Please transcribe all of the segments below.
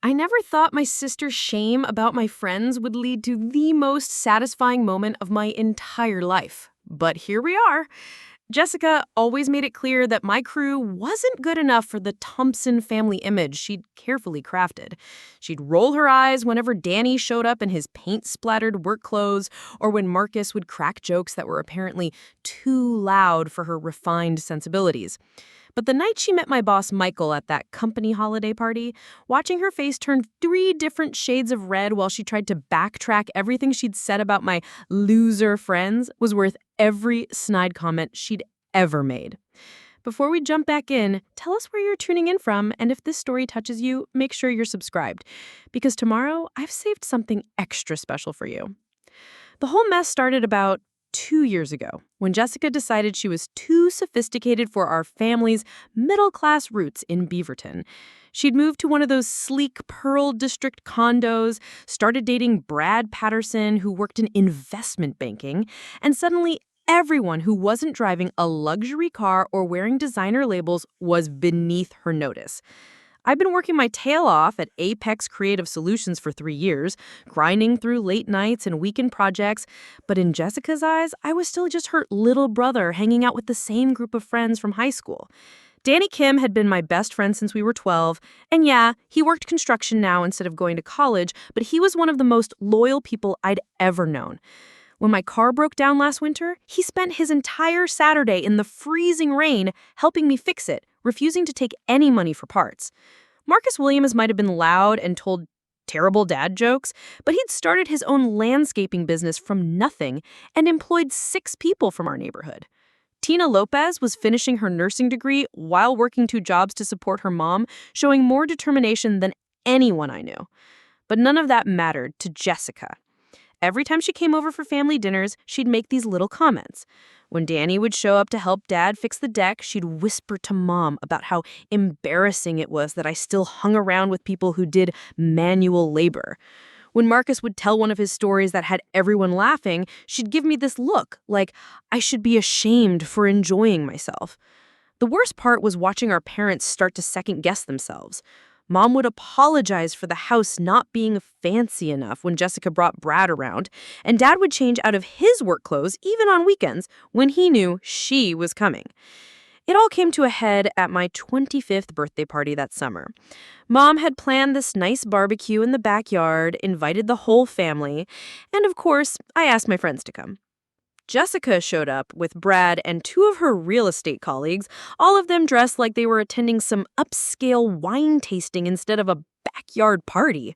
I never thought my sister's shame about my friends would lead to the most satisfying moment of my entire life. But here we are. Jessica always made it clear that my crew wasn't good enough for the Thompson family image she'd carefully crafted. She'd roll her eyes whenever Danny showed up in his paint-splattered work clothes, or when Marcus would crack jokes that were apparently too loud for her refined sensibilities. But the night she met my boss Michael at that company holiday party, watching her face turn 3 different shades of red while she tried to backtrack everything she'd said about my loser friends was worth every snide comment she'd ever made. Before we jump back in, tell us where you're tuning in from, and if this story touches you, make sure you're subscribed. Because tomorrow, I've saved something extra special for you. The whole mess started about 2 years ago, when Jessica decided she was too sophisticated for our family's middle-class roots in Beaverton. She'd moved to one of those sleek Pearl District condos, started dating Brad Patterson, who worked in investment banking, and suddenly everyone who wasn't driving a luxury car or wearing designer labels was beneath her notice. I've been working my tail off at Apex Creative Solutions for 3 years, grinding through late nights and weekend projects, but in Jessica's eyes, I was still just her little brother hanging out with the same group of friends from high school. Danny Kim had been my best friend since we were 12, and yeah, he worked construction now instead of going to college, but he was one of the most loyal people I'd ever known. When my car broke down last winter, he spent his entire Saturday in the freezing rain helping me fix it, refusing to take any money for parts. Marcus Williams might have been loud and told terrible dad jokes, but he'd started his own landscaping business from nothing and employed 6 people from our neighborhood. Tina Lopez was finishing her nursing degree while working 2 jobs to support her mom, showing more determination than anyone I knew. But none of that mattered to Jessica. Every time she came over for family dinners, she'd make these little comments. When Danny would show up to help Dad fix the deck, she'd whisper to Mom about how embarrassing it was that I still hung around with people who did manual labor. When Marcus would tell one of his stories that had everyone laughing, she'd give me this look, like I should be ashamed for enjoying myself. The worst part was watching our parents start to second-guess themselves. Mom would apologize for the house not being fancy enough when Jessica brought Brad around, and Dad would change out of his work clothes even on weekends when he knew she was coming. It all came to a head at my 25th birthday party that summer. Mom had planned this nice barbecue in the backyard, invited the whole family, and of course, I asked my friends to come. Jessica showed up with Brad and 2 of her real estate colleagues, all of them dressed like they were attending some upscale wine tasting instead of a backyard party.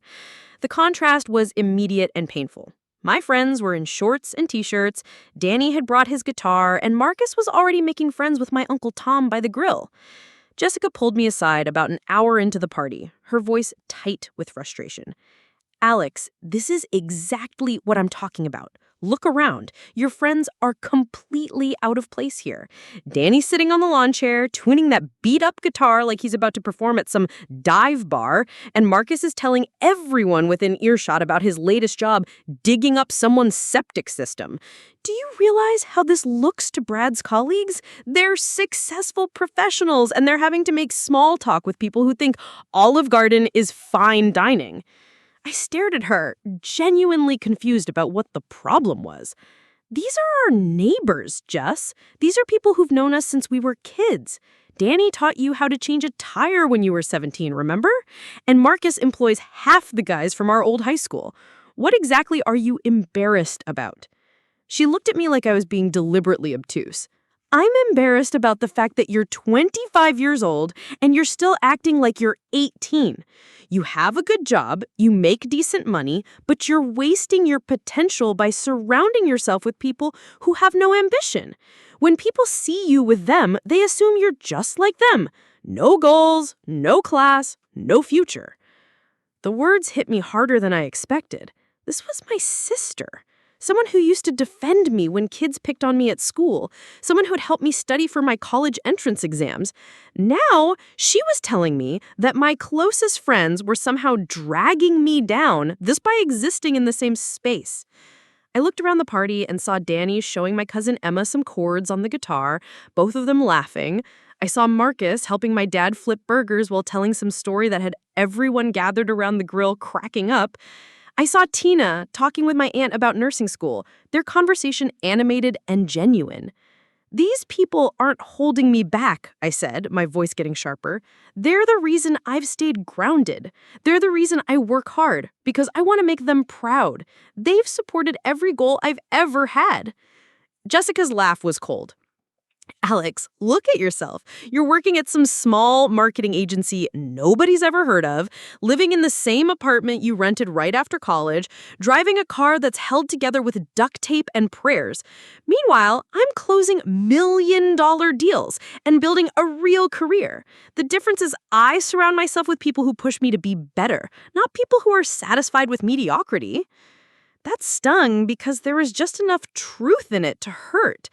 The contrast was immediate and painful. My friends were in shorts and t-shirts, Danny had brought his guitar, and Marcus was already making friends with my Uncle Tom by the grill. Jessica pulled me aside about an hour into the party, her voice tight with frustration. "Alex, this is exactly what I'm talking about. Look around. Your friends are completely out of place here. Danny's sitting on the lawn chair, tuning that beat-up guitar like he's about to perform at some dive bar, and Marcus is telling everyone within earshot about his latest job digging up someone's septic system. Do you realize how this looks to Brad's colleagues? They're successful professionals, and they're having to make small talk with people who think Olive Garden is fine dining." I stared at her, genuinely confused about what the problem was. "These are our neighbors, Jess. These are people who've known us since we were kids. Danny taught you how to change a tire when you were 17, remember? And Marcus employs half the guys from our old high school. What exactly are you embarrassed about?" She looked at me like I was being deliberately obtuse. "I'm embarrassed about the fact that you're 25 years old and you're still acting like you're 18. You have a good job, you make decent money, but you're wasting your potential by surrounding yourself with people who have no ambition. When people see you with them, they assume you're just like them. No goals, no class, no future." The words hit me harder than I expected. This was my sister. Someone who used to defend me when kids picked on me at school. Someone who had helped me study for my college entrance exams. Now, she was telling me that my closest friends were somehow dragging me down just by existing in the same space. I looked around the party and saw Danny showing my cousin Emma some chords on the guitar, both of them laughing. I saw Marcus helping my dad flip burgers while telling some story that had everyone gathered around the grill cracking up. I saw Tina talking with my aunt about nursing school, their conversation animated and genuine. These people aren't holding me back, I said, my voice getting sharper. They're the reason I've stayed grounded. They're the reason I work hard, because I want to make them proud. They've supported every goal I've ever had. Jessica's laugh was cold. Alex, look at yourself. You're working at some small marketing agency nobody's ever heard of, living in the same apartment you rented right after college, driving a car that's held together with duct tape and prayers. Meanwhile, I'm closing million-dollar deals and building a real career. The difference is I surround myself with people who push me to be better, not people who are satisfied with mediocrity. That stung because there was just enough truth in it to hurt.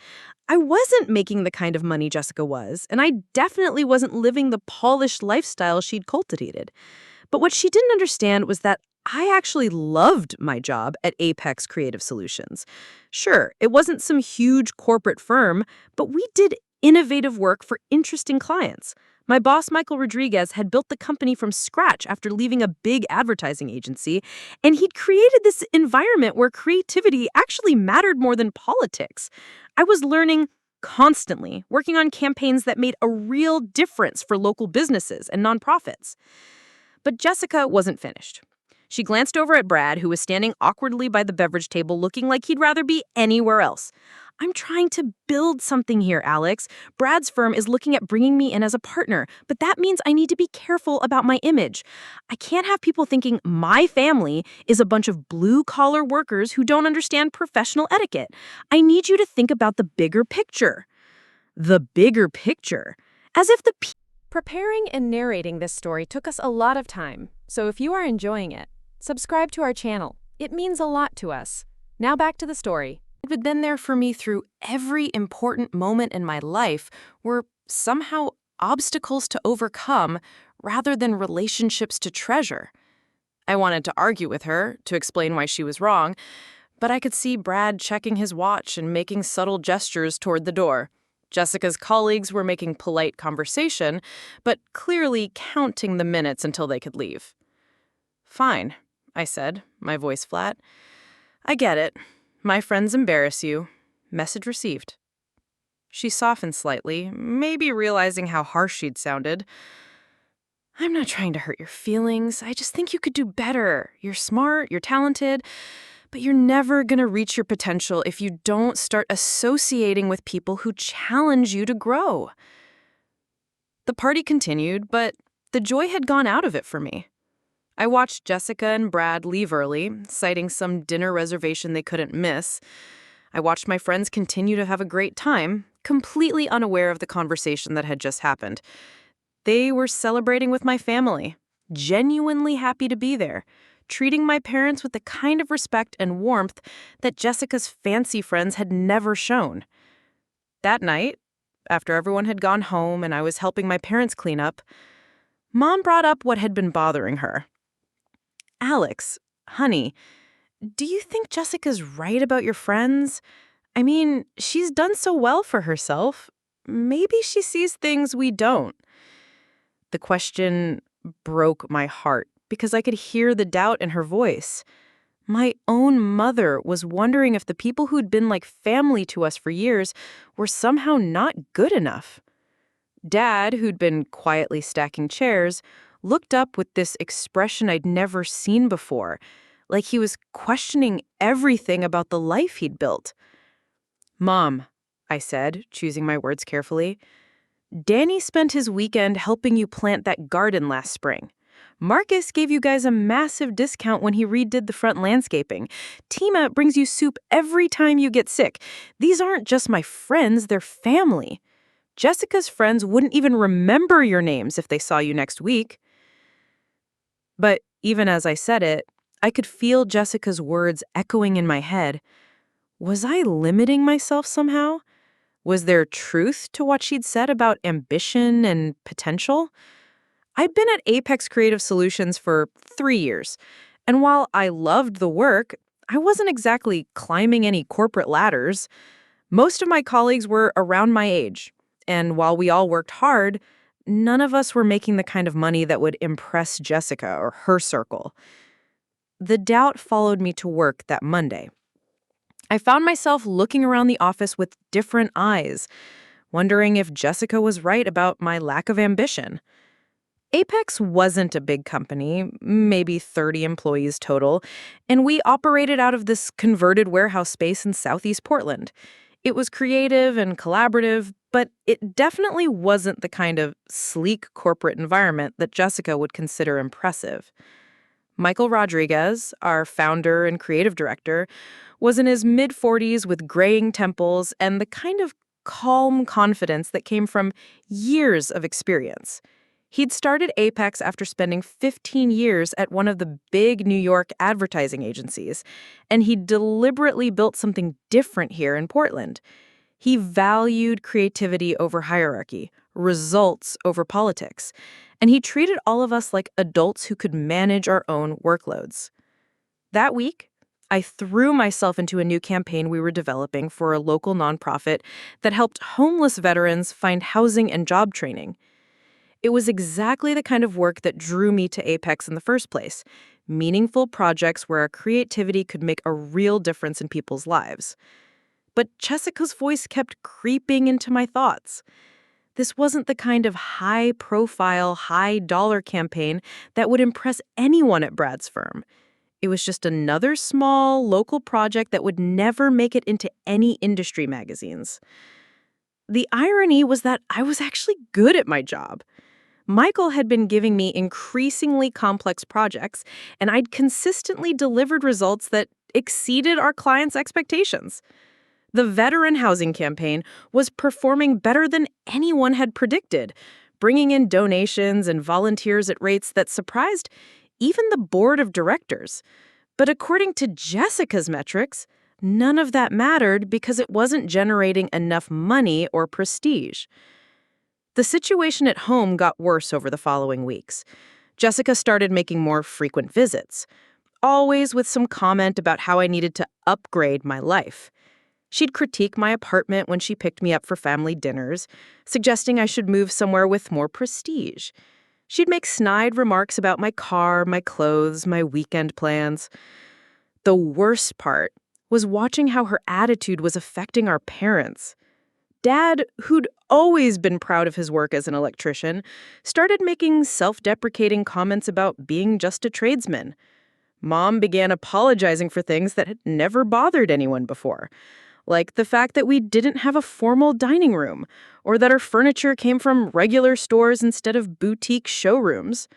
I wasn't making the kind of money Jessica was, and I definitely wasn't living the polished lifestyle she'd cultivated. But what she didn't understand was that I actually loved my job at Apex Creative Solutions. Sure, it wasn't some huge corporate firm, but we did innovative work for interesting clients. My boss, Michael Rodriguez, had built the company from scratch after leaving a big advertising agency, and he'd created this environment where creativity actually mattered more than politics. I was learning constantly, working on campaigns that made a real difference for local businesses and nonprofits. But Jessica wasn't finished. She glanced over at Brad, who was standing awkwardly by the beverage table looking like he'd rather be anywhere else. I'm trying to build something here, Alex. Brad's firm is looking at bringing me in as a partner, but that means I need to be careful about my image. I can't have people thinking my family is a bunch of blue-collar workers who don't understand professional etiquette. I need you to think about the bigger picture. The bigger picture. As if the Preparing and narrating this story took us a lot of time, so if you are enjoying it, subscribe to our channel. It means a lot to us. Now back to the story. What had been there for me through every important moment in my life were somehow obstacles to overcome rather than relationships to treasure. I wanted to argue with her to explain why she was wrong, but I could see Brad checking his watch and making subtle gestures toward the door. Jessica's colleagues were making polite conversation, but clearly counting the minutes until they could leave. "Fine," I said, my voice flat. "I get it. My friends embarrass you. Message received." She softened slightly, maybe realizing how harsh she'd sounded. "I'm not trying to hurt your feelings. I just think you could do better. You're smart, you're talented, but you're never going to reach your potential if you don't start associating with people who challenge you to grow." The party continued, but the joy had gone out of it for me. I watched Jessica and Brad leave early, citing some dinner reservation they couldn't miss. I watched my friends continue to have a great time, completely unaware of the conversation that had just happened. They were celebrating with my family, genuinely happy to be there, treating my parents with the kind of respect and warmth that Jessica's fancy friends had never shown. That night, after everyone had gone home and I was helping my parents clean up, Mom brought up what had been bothering her. "Alex, honey, do you think Jessica's right about your friends? I mean, she's done so well for herself. Maybe she sees things we don't." The question broke my heart because I could hear the doubt in her voice. My own mother was wondering if the people who'd been like family to us for years were somehow not good enough. Dad, who'd been quietly stacking chairs, looked up with this expression I'd never seen before, like he was questioning everything about the life he'd built. "Mom," I said, choosing my words carefully, "Danny spent his weekend helping you plant that garden last spring. Marcus gave you guys a massive discount when he redid the front landscaping. Tima brings you soup every time you get sick. These aren't just my friends, they're family. Jessica's friends wouldn't even remember your names if they saw you next week." But even as I said it, I could feel Jessica's words echoing in my head. Was I limiting myself somehow? Was there truth to what she'd said about ambition and potential? I'd been at Apex Creative Solutions for 3 years, and while I loved the work, I wasn't exactly climbing any corporate ladders. Most of my colleagues were around my age. And while we all worked hard, none of us were making the kind of money that would impress Jessica or her circle. The doubt followed me to work that Monday. I found myself looking around the office with different eyes, wondering if Jessica was right about my lack of ambition. Apex wasn't a big company, maybe 30 employees total, and we operated out of this converted warehouse space in Southeast Portland. It was creative and collaborative, but it definitely wasn't the kind of sleek corporate environment that Jessica would consider impressive. Michael Rodriguez, our founder and creative director, was in his mid-40s with graying temples and the kind of calm confidence that came from years of experience. He'd started Apex after spending 15 years at one of the big New York advertising agencies, and he deliberately built something different here in Portland. He valued creativity over hierarchy, results over politics, and he treated all of us like adults who could manage our own workloads. That week, I threw myself into a new campaign we were developing for a local nonprofit that helped homeless veterans find housing and job training. It was exactly the kind of work that drew me to Apex in the first place, meaningful projects where our creativity could make a real difference in people's lives. But Jessica's voice kept creeping into my thoughts. This wasn't the kind of high-profile, high-dollar campaign that would impress anyone at Brad's firm. It was just another small, local project that would never make it into any industry magazines. The irony was that I was actually good at my job. Michael had been giving me increasingly complex projects, and I'd consistently delivered results that exceeded our clients' expectations. The veteran housing campaign was performing better than anyone had predicted, bringing in donations and volunteers at rates that surprised even the board of directors. But according to Jessica's metrics, none of that mattered because it wasn't generating enough money or prestige. The situation at home got worse over the following weeks. Jessica started making more frequent visits, always with some comment about how I needed to upgrade my life. She'd critique my apartment when she picked me up for family dinners, suggesting I should move somewhere with more prestige. She'd make snide remarks about my car, my clothes, my weekend plans. The worst part was watching how her attitude was affecting our parents. Dad, who'd always been proud of his work as an electrician, started making self-deprecating comments about being just a tradesman. Mom began apologizing for things that had never bothered anyone before, like the fact that we didn't have a formal dining room, or that our furniture came from regular stores instead of boutique showrooms.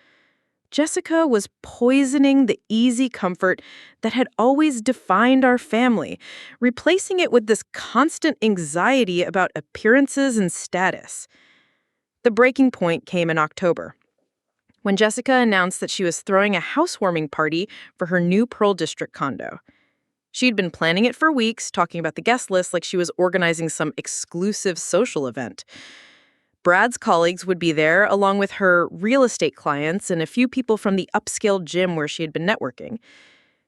Jessica was poisoning the easy comfort that had always defined our family, replacing it with this constant anxiety about appearances and status. The breaking point came in October, when Jessica announced that she was throwing a housewarming party for her new Pearl District condo. She'd been planning it for weeks, talking about the guest list like she was organizing some exclusive social event. Brad's colleagues would be there, along with her real estate clients and a few people from the upscale gym where she had been networking.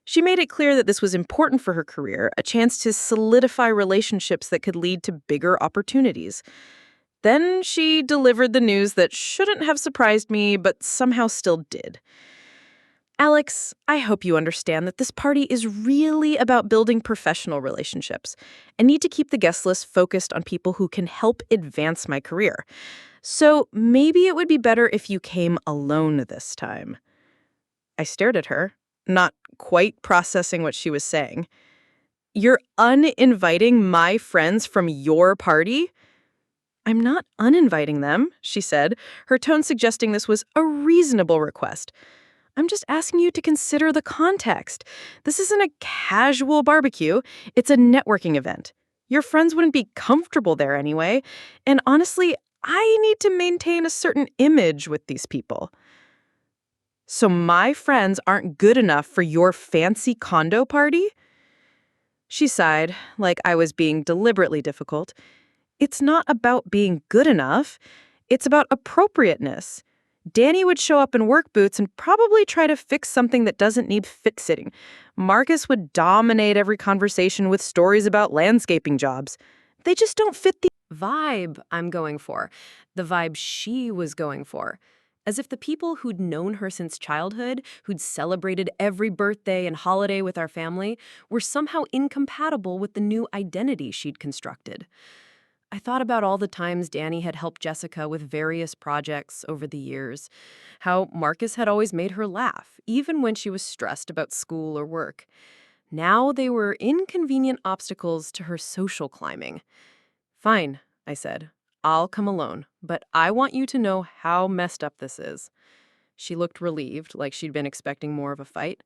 She made it clear that this was important for her career, a chance to solidify relationships that could lead to bigger opportunities. Then she delivered the news that shouldn't have surprised me, but somehow still did. Alex, I hope you understand that this party is really about building professional relationships and need to keep the guest list focused on people who can help advance my career. So maybe it would be better if you came alone this time. I stared at her, not quite processing what she was saying. You're uninviting my friends from your party? I'm not uninviting them, she said, her tone suggesting this was a reasonable request. I'm just asking you to consider the context. This isn't a casual barbecue. It's a networking event. Your friends wouldn't be comfortable there anyway. And honestly, I need to maintain a certain image with these people. So my friends aren't good enough for your fancy condo party? She sighed, like I was being deliberately difficult. It's not about being good enough. It's about appropriateness. Danny would show up in work boots and probably try to fix something that doesn't need fixing. Marcus would dominate every conversation with stories about landscaping jobs. They just don't fit the vibe I'm going for, the vibe she was going for. As if the people who'd known her since childhood, who'd celebrated every birthday and holiday with our family, were somehow incompatible with the new identity she'd constructed. I thought about all the times Danny had helped Jessica with various projects over the years, how Marcus had always made her laugh, even when she was stressed about school or work. Now they were inconvenient obstacles to her social climbing. Fine, I said. I'll come alone, but I want you to know how messed up this is. She looked relieved, like she'd been expecting more of a fight.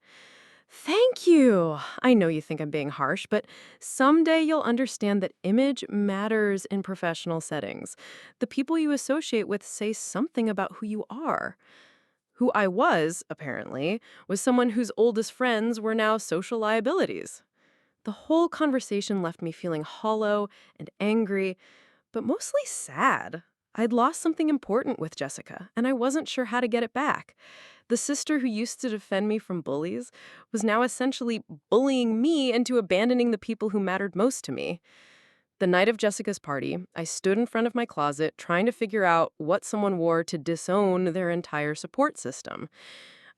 Thank you. I know you think I'm being harsh, but someday you'll understand that image matters in professional settings. The people you associate with say something about who you are. Who I was, apparently, was someone whose oldest friends were now social liabilities. The whole conversation left me feeling hollow and angry, but mostly sad. I'd lost something important with Jessica, and I wasn't sure how to get it back. The sister who used to defend me from bullies was now essentially bullying me into abandoning the people who mattered most to me. The night of Jessica's party, I stood in front of my closet trying to figure out what someone wore to disown their entire support system.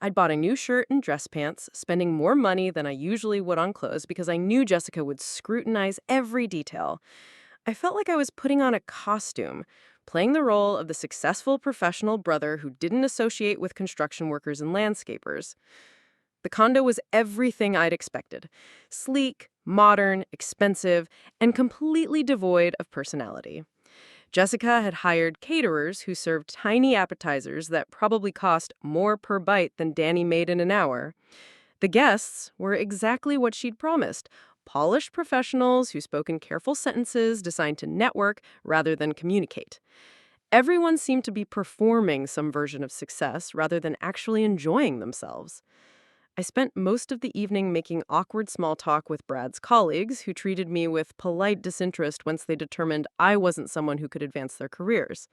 I'd bought a new shirt and dress pants, spending more money than I usually would on clothes because I knew Jessica would scrutinize every detail. I felt like I was putting on a costume, playing the role of the successful professional brother who didn't associate with construction workers and landscapers. The condo was everything I'd expected: sleek, modern, expensive, and completely devoid of personality. Jessica had hired caterers who served tiny appetizers that probably cost more per bite than Danny made in an hour. The guests were exactly what she'd promised: polished professionals who spoke in careful sentences designed to network rather than communicate. Everyone seemed to be performing some version of success rather than actually enjoying themselves. I spent most of the evening making awkward small talk with Brad's colleagues, who treated me with polite disinterest once they determined I wasn't someone who could advance their careers.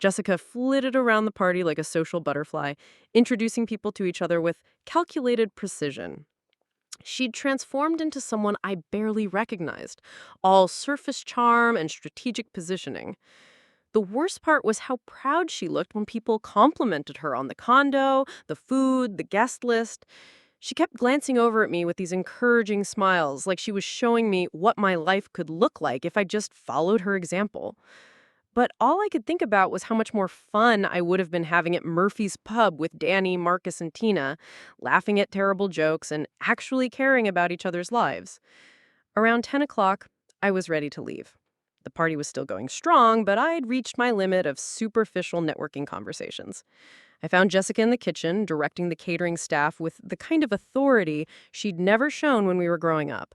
Jessica flitted around the party like a social butterfly, introducing people to each other with calculated precision. She'd transformed into someone I barely recognized, all surface charm and strategic positioning. The worst part was how proud she looked when people complimented her on the condo, the food, the guest list. She kept glancing over at me with these encouraging smiles, like she was showing me what my life could look like if I just followed her example. But all I could think about was how much more fun I would have been having at Murphy's Pub with Danny, Marcus, and Tina, laughing at terrible jokes and actually caring about each other's lives. Around 10 o'clock, I was ready to leave. The party was still going strong, but I'd reached my limit of superficial networking conversations. I found Jessica in the kitchen, directing the catering staff with the kind of authority she'd never shown when we were growing up.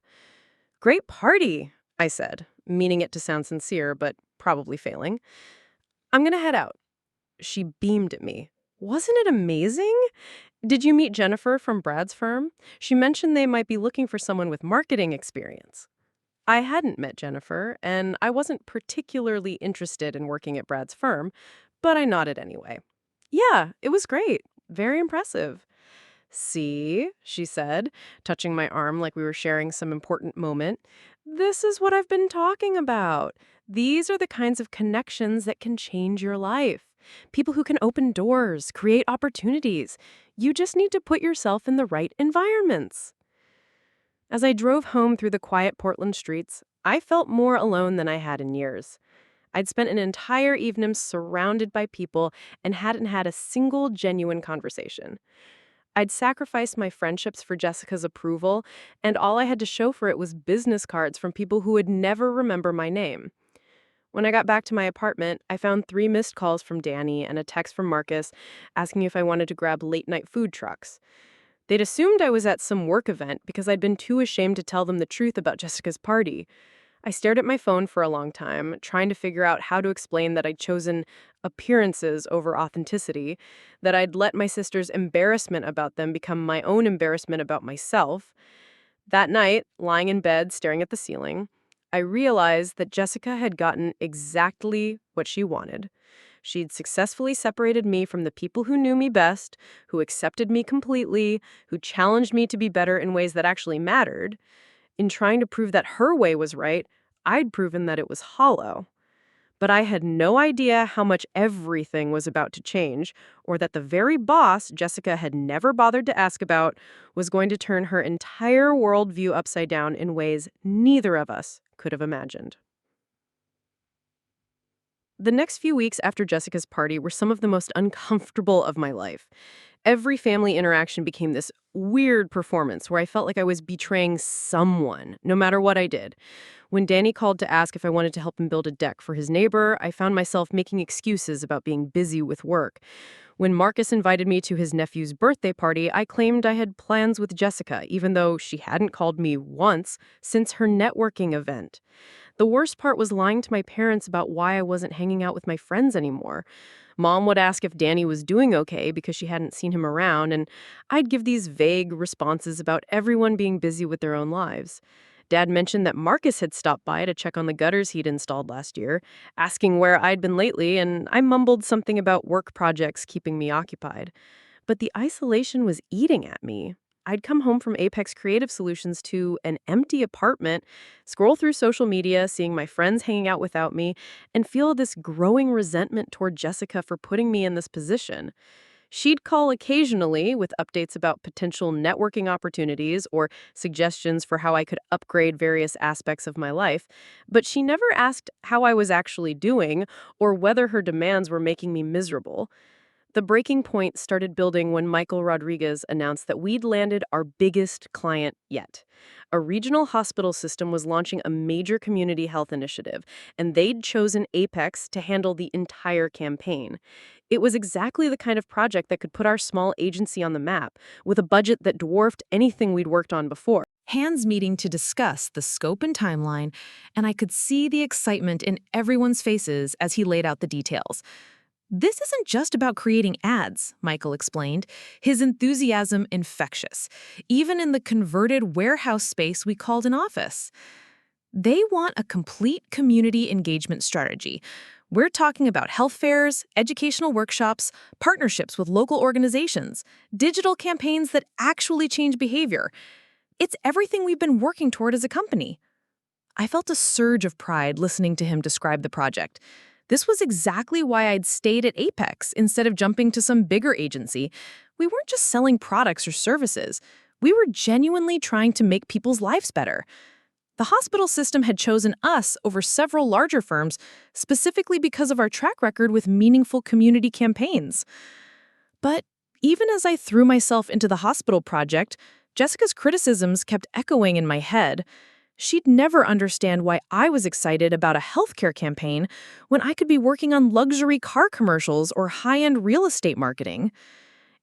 "Great party," I said, meaning it to sound sincere, but probably failing. "I'm gonna head out." She beamed at me. "Wasn't it amazing? Did you meet Jennifer from Brad's firm? She mentioned they might be looking for someone with marketing experience." I hadn't met Jennifer, and I wasn't particularly interested in working at Brad's firm, but I nodded anyway. "Yeah, it was great. Very impressive." "See," she said, touching my arm like we were sharing some important moment. "This is what I've been talking about. These are the kinds of connections that can change your life. People who can open doors, create opportunities. You just need to put yourself in the right environments." As I drove home through the quiet Portland streets, I felt more alone than I had in years. I'd spent an entire evening surrounded by people and hadn't had a single genuine conversation. I'd sacrificed my friendships for Jessica's approval, and all I had to show for it was business cards from people who would never remember my name. When I got back to my apartment, I found 3 missed calls from Danny and a text from Marcus asking if I wanted to grab late-night food trucks. They'd assumed I was at some work event because I'd been too ashamed to tell them the truth about Jessica's party. I stared at my phone for a long time, trying to figure out how to explain that I'd chosen appearances over authenticity, that I'd let my sister's embarrassment about them become my own embarrassment about myself. That night, lying in bed staring at the ceiling, I realized that Jessica had gotten exactly what she wanted. She'd successfully separated me from the people who knew me best, who accepted me completely, who challenged me to be better in ways that actually mattered. In trying to prove that her way was right, I'd proven that it was hollow. But I had no idea how much everything was about to change, or that the very boss Jessica had never bothered to ask about was going to turn her entire worldview upside down in ways neither of us could have imagined. The next few weeks after Jessica's party were some of the most uncomfortable of my life. Every family interaction became this weird performance where I felt like I was betraying someone, no matter what I did. When Danny called to ask if I wanted to help him build a deck for his neighbor, I found myself making excuses about being busy with work. When Marcus invited me to his nephew's birthday party, I claimed I had plans with Jessica, even though she hadn't called me once since her networking event. The worst part was lying to my parents about why I wasn't hanging out with my friends anymore. Mom would ask if Danny was doing okay because she hadn't seen him around, and I'd give these vague responses about everyone being busy with their own lives. Dad mentioned that Marcus had stopped by to check on the gutters he'd installed last year, asking where I'd been lately, and I mumbled something about work projects keeping me occupied. But the isolation was eating at me. I'd come home from Apex Creative Solutions to an empty apartment, scroll through social media, seeing my friends hanging out without me, and feel this growing resentment toward Jessica for putting me in this position. She'd call occasionally with updates about potential networking opportunities or suggestions for how I could upgrade various aspects of my life, but she never asked how I was actually doing or whether her demands were making me miserable. The breaking point started building when Michael Rodriguez announced that we'd landed our biggest client yet. A regional hospital system was launching a major community health initiative, and they'd chosen Apex to handle the entire campaign. It was exactly the kind of project that could put our small agency on the map, with a budget that dwarfed anything we'd worked on before. Hands meeting to discuss the scope and timeline, and I could see the excitement in everyone's faces as he laid out the details. This isn't just about creating ads, Michael explained, his enthusiasm infectious, even in the converted warehouse space we called an office. They want a complete community engagement strategy. We're talking about health fairs, educational workshops, partnerships with local organizations, digital campaigns that actually change behavior. It's everything we've been working toward as a company. I felt a surge of pride listening to him describe the project. This was exactly why I'd stayed at Apex instead of jumping to some bigger agency. We weren't just selling products or services. We were genuinely trying to make people's lives better. The hospital system had chosen us over several larger firms, specifically because of our track record with meaningful community campaigns. But even as I threw myself into the hospital project, Jessica's criticisms kept echoing in my head. She'd never understand why I was excited about a healthcare campaign when I could be working on luxury car commercials or high-end real estate marketing.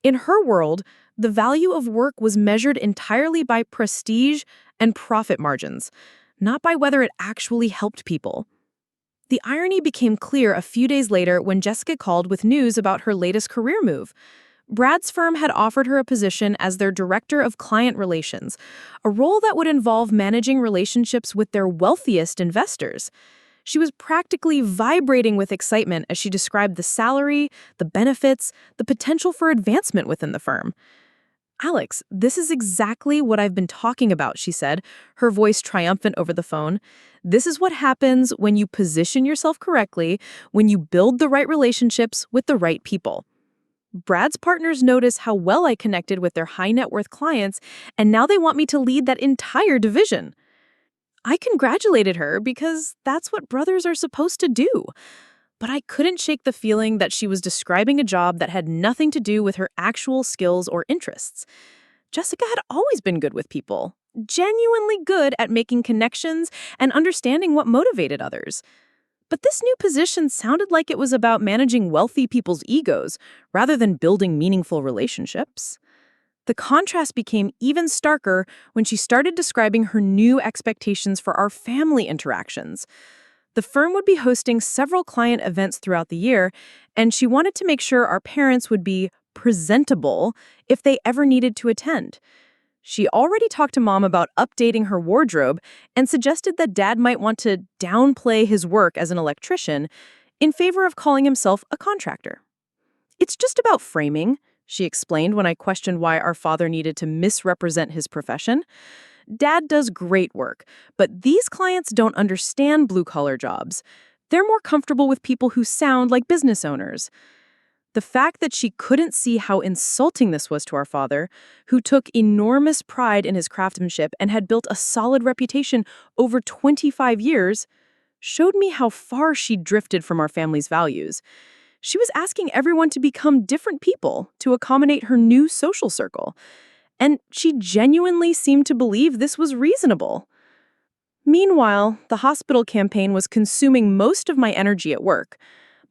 In her world, the value of work was measured entirely by prestige and profit margins, not by whether it actually helped people. The irony became clear a few days later when Jessica called with news about her latest career move. Brad's firm had offered her a position as their director of client relations, a role that would involve managing relationships with their wealthiest investors. She was practically vibrating with excitement as she described the salary, the benefits, the potential for advancement within the firm. "Alex, this is exactly what I've been talking about," she said, her voice triumphant over the phone. "This is what happens when you position yourself correctly, when you build the right relationships with the right people." Brad's partners noticed how well I connected with their high net worth clients, and now they want me to lead that entire division. I congratulated her because that's what brothers are supposed to do. But I couldn't shake the feeling that she was describing a job that had nothing to do with her actual skills or interests. Jessica had always been good with people, genuinely good at making connections and understanding what motivated others. But this new position sounded like it was about managing wealthy people's egos rather than building meaningful relationships. The contrast became even starker when she started describing her new expectations for our family interactions. The firm would be hosting several client events throughout the year, and she wanted to make sure our parents would be presentable if they ever needed to attend. She already talked to Mom about updating her wardrobe and suggested that Dad might want to downplay his work as an electrician in favor of calling himself a contractor. "It's just about framing," she explained when I questioned why our father needed to misrepresent his profession. "Dad does great work, but these clients don't understand blue-collar jobs. They're more comfortable with people who sound like business owners. The fact that she couldn't see how insulting this was to our father, who took enormous pride in his craftsmanship and had built a solid reputation over 25 years, showed me how far she'd drifted from our family's values. She was asking everyone to become different people to accommodate her new social circle, and she genuinely seemed to believe this was reasonable. Meanwhile, the hospital campaign was consuming most of my energy at work.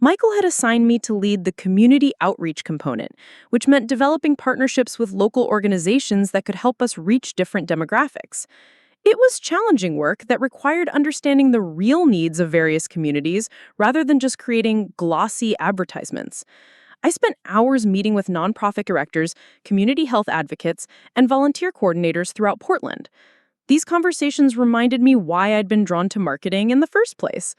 Michael had assigned me to lead the community outreach component, which meant developing partnerships with local organizations that could help us reach different demographics. It was challenging work that required understanding the real needs of various communities rather than just creating glossy advertisements. I spent hours meeting with nonprofit directors, community health advocates, and volunteer coordinators throughout Portland. These conversations reminded me why I'd been drawn to marketing in the first place.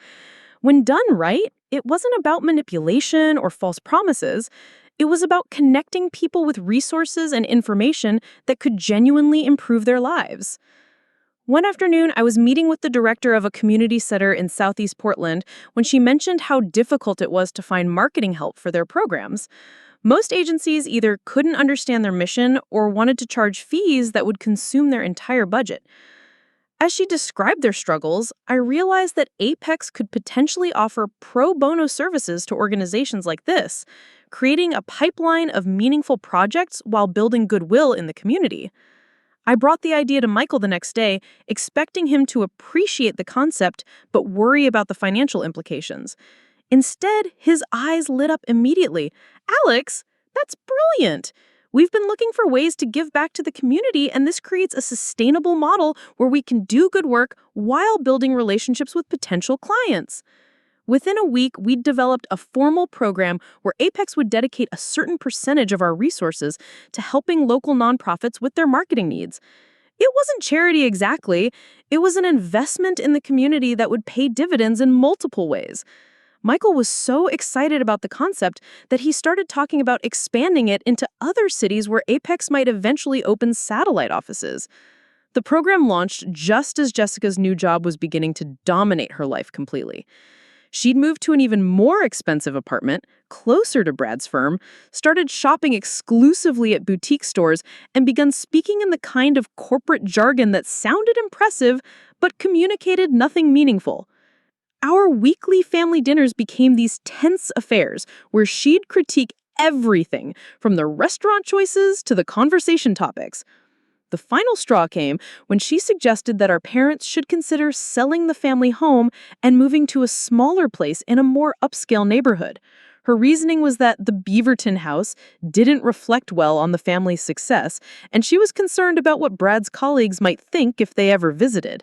When done right, it wasn't about manipulation or false promises. It was about connecting people with resources and information that could genuinely improve their lives. One afternoon, I was meeting with the director of a community center in Southeast Portland when she mentioned how difficult it was to find marketing help for their programs. Most agencies either couldn't understand their mission or wanted to charge fees that would consume their entire budget. As she described their struggles, I realized that Apex could potentially offer pro bono services to organizations like this, creating a pipeline of meaningful projects while building goodwill in the community. I brought the idea to Michael the next day, expecting him to appreciate the concept but worry about the financial implications. Instead, his eyes lit up immediately. "Alex, that's brilliant! We've been looking for ways to give back to the community, and this creates a sustainable model where we can do good work while building relationships with potential clients." Within a week, we'd developed a formal program where Apex would dedicate a certain percentage of our resources to helping local nonprofits with their marketing needs. It wasn't charity exactly. It was an investment in the community that would pay dividends in multiple ways. Michael was so excited about the concept that he started talking about expanding it into other cities where Apex might eventually open satellite offices. The program launched just as Jessica's new job was beginning to dominate her life completely. She'd moved to an even more expensive apartment, closer to Brad's firm, started shopping exclusively at boutique stores, and begun speaking in the kind of corporate jargon that sounded impressive but communicated nothing meaningful. Our weekly family dinners became these tense affairs where she'd critique everything, from the restaurant choices to the conversation topics. The final straw came when she suggested that our parents should consider selling the family home and moving to a smaller place in a more upscale neighborhood. Her reasoning was that the Beaverton house didn't reflect well on the family's success, and she was concerned about what Brad's colleagues might think if they ever visited.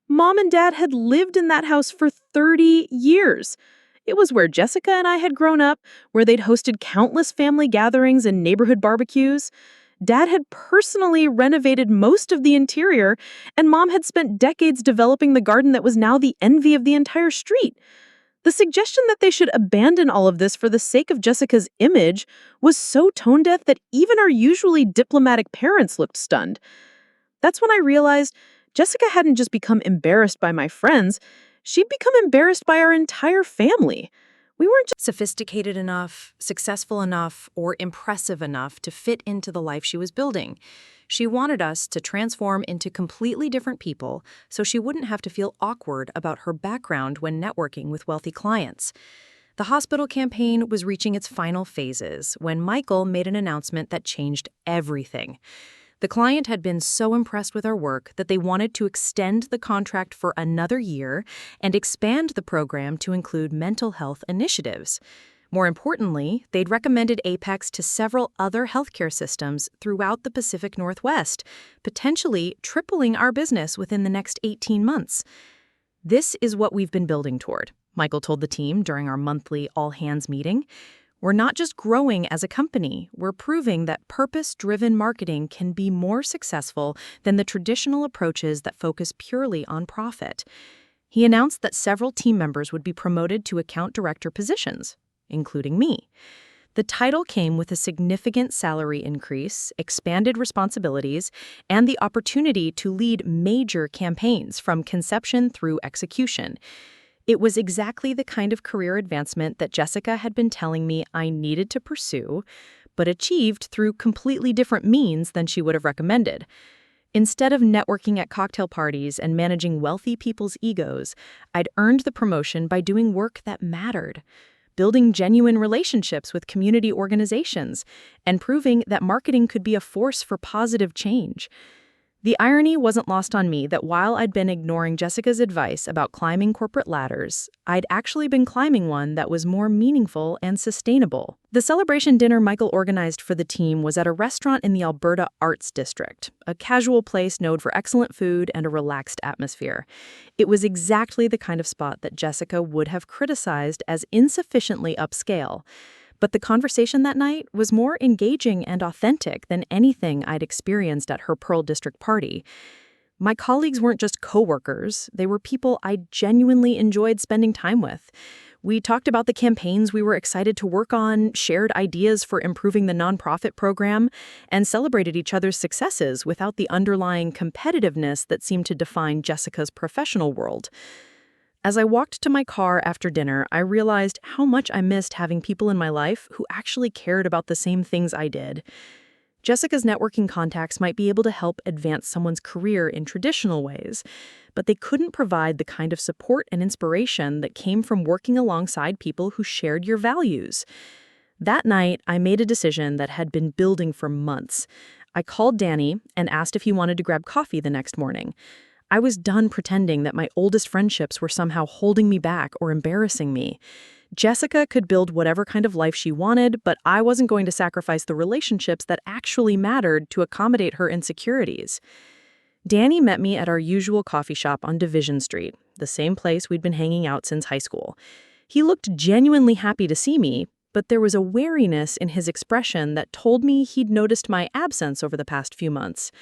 Mom and Dad had lived in that house for 30 years. It was where Jessica and I had grown up, where they'd hosted countless family gatherings and neighborhood barbecues. Dad had personally renovated most of the interior, and Mom had spent decades developing the garden that was now the envy of the entire street. The suggestion that they should abandon all of this for the sake of Jessica's image was so tone-deaf that even our usually diplomatic parents looked stunned. That's when I realized Jessica hadn't just become embarrassed by my friends, she'd become embarrassed by our entire family. We weren't just Sophisticated enough, successful enough, or impressive enough to fit into the life she was building. She wanted us to transform into completely different people so she wouldn't have to feel awkward about her background when networking with wealthy clients. The hospital campaign was reaching its final phases when Michael made an announcement that changed everything. The client had been so impressed with our work that they wanted to extend the contract for another year and expand the program to include mental health initiatives. More importantly, they'd recommended Apex to several other healthcare systems throughout the Pacific Northwest, potentially tripling our business within the next 18 months. "This is what we've been building toward," Michael told the team during our monthly all-hands meeting. "We're not just growing as a company, we're proving that purpose-driven marketing can be more successful than the traditional approaches that focus purely on profit." He announced that several team members would be promoted to account director positions, including me. The title came with a significant salary increase, expanded responsibilities, and the opportunity to lead major campaigns from conception through execution. It was exactly the kind of career advancement that Jessica had been telling me I needed to pursue, but achieved through completely different means than she would have recommended. Instead of networking at cocktail parties and managing wealthy people's egos, I'd earned the promotion by doing work that mattered, building genuine relationships with community organizations, and proving that marketing could be a force for positive change. The irony wasn't lost on me that while I'd been ignoring Jessica's advice about climbing corporate ladders, I'd actually been climbing one that was more meaningful and sustainable. The celebration dinner Michael organized for the team was at a restaurant in the Alberta Arts District, a casual place known for excellent food and a relaxed atmosphere. It was exactly the kind of spot that Jessica would have criticized as insufficiently upscale. But the conversation that night was more engaging and authentic than anything I'd experienced at her Pearl District party. My colleagues weren't just coworkers, they were people I genuinely enjoyed spending time with. We talked about the campaigns we were excited to work on, shared ideas for improving the nonprofit program, and celebrated each other's successes without the underlying competitiveness that seemed to define Jessica's professional world. As I walked to my car after dinner, I realized how much I missed having people in my life who actually cared about the same things I did. Jessica's networking contacts might be able to help advance someone's career in traditional ways, but they couldn't provide the kind of support and inspiration that came from working alongside people who shared your values. That night, I made a decision that had been building for months. I called Danny and asked if he wanted to grab coffee the next morning. I was done pretending that my oldest friendships were somehow holding me back or embarrassing me. Jessica could build whatever kind of life she wanted, but I wasn't going to sacrifice the relationships that actually mattered to accommodate her insecurities. Danny met me at our usual coffee shop on Division Street, the same place we'd been hanging out since high school. He looked genuinely happy to see me, but there was a wariness in his expression that told me he'd noticed my absence over the past few months.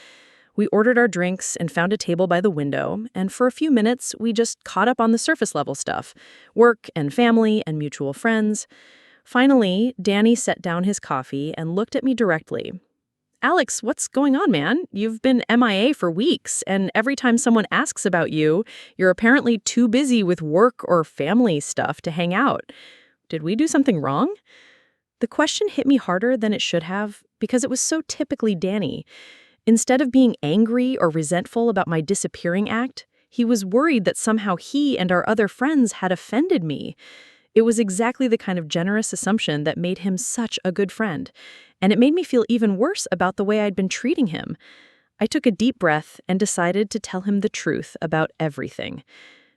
We ordered our drinks and found a table by the window, and for a few minutes, we just caught up on the surface-level stuff, work and family and mutual friends. Finally, Danny set down his coffee and looked at me directly. "Alex, what's going on, man? You've been MIA for weeks, and every time someone asks about you, you're apparently too busy with work or family stuff to hang out. Did we do something wrong?" The question hit me harder than it should have because it was so typically Danny. Instead of being angry or resentful about my disappearing act, he was worried that somehow he and our other friends had offended me. It was exactly the kind of generous assumption that made him such a good friend, and it made me feel even worse about the way I'd been treating him. I took a deep breath and decided to tell him the truth about everything.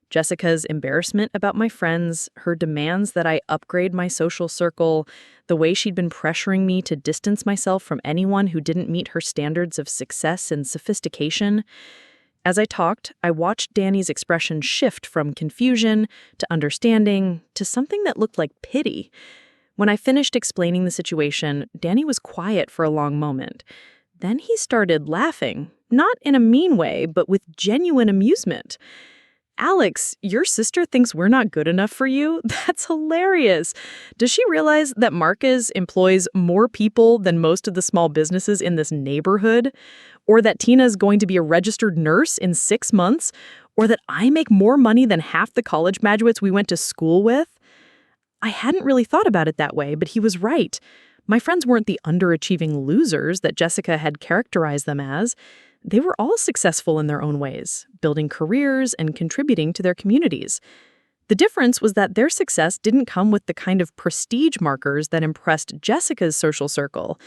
Jessica's embarrassment about my friends, her demands that I upgrade my social circle, the way she'd been pressuring me to distance myself from anyone who didn't meet her standards of success and sophistication. As I talked, I watched Danny's expression shift from confusion to understanding to something that looked like pity. When I finished explaining the situation, Danny was quiet for a long moment. Then he started laughing, not in a mean way, but with genuine amusement. "Alex, your sister thinks we're not good enough for you? That's hilarious. Does she realize that Marcus employs more people than most of the small businesses in this neighborhood? Or that Tina's going to be a registered nurse in 6 months? Or that I make more money than half the college graduates we went to school with?" I hadn't really thought about it that way, but he was right. My friends weren't the underachieving losers that Jessica had characterized them as. They were all successful in their own ways, building careers and contributing to their communities. The difference was that their success didn't come with the kind of prestige markers that impressed Jessica's social circle.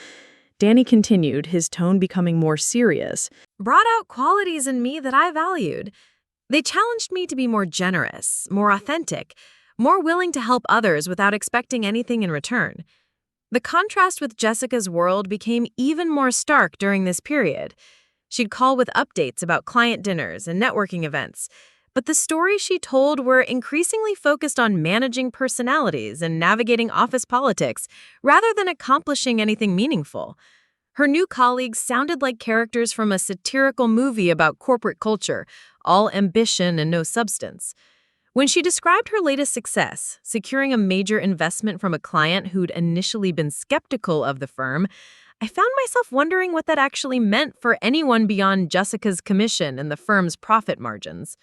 Danny continued, his tone becoming more serious. Brought out qualities in me that I valued. They challenged me to be more generous, more authentic, more willing to help others without expecting anything in return. The contrast with Jessica's world became even more stark during this period. She'd call with updates about client dinners and networking events, but the stories she told were increasingly focused on managing personalities and navigating office politics rather than accomplishing anything meaningful. Her new colleagues sounded like characters from a satirical movie about corporate culture, all ambition and no substance. When she described her latest success, securing a major investment from a client who'd initially been skeptical of the firm, I found myself wondering what that actually meant for anyone beyond Jessica's commission and the firm's profit margins.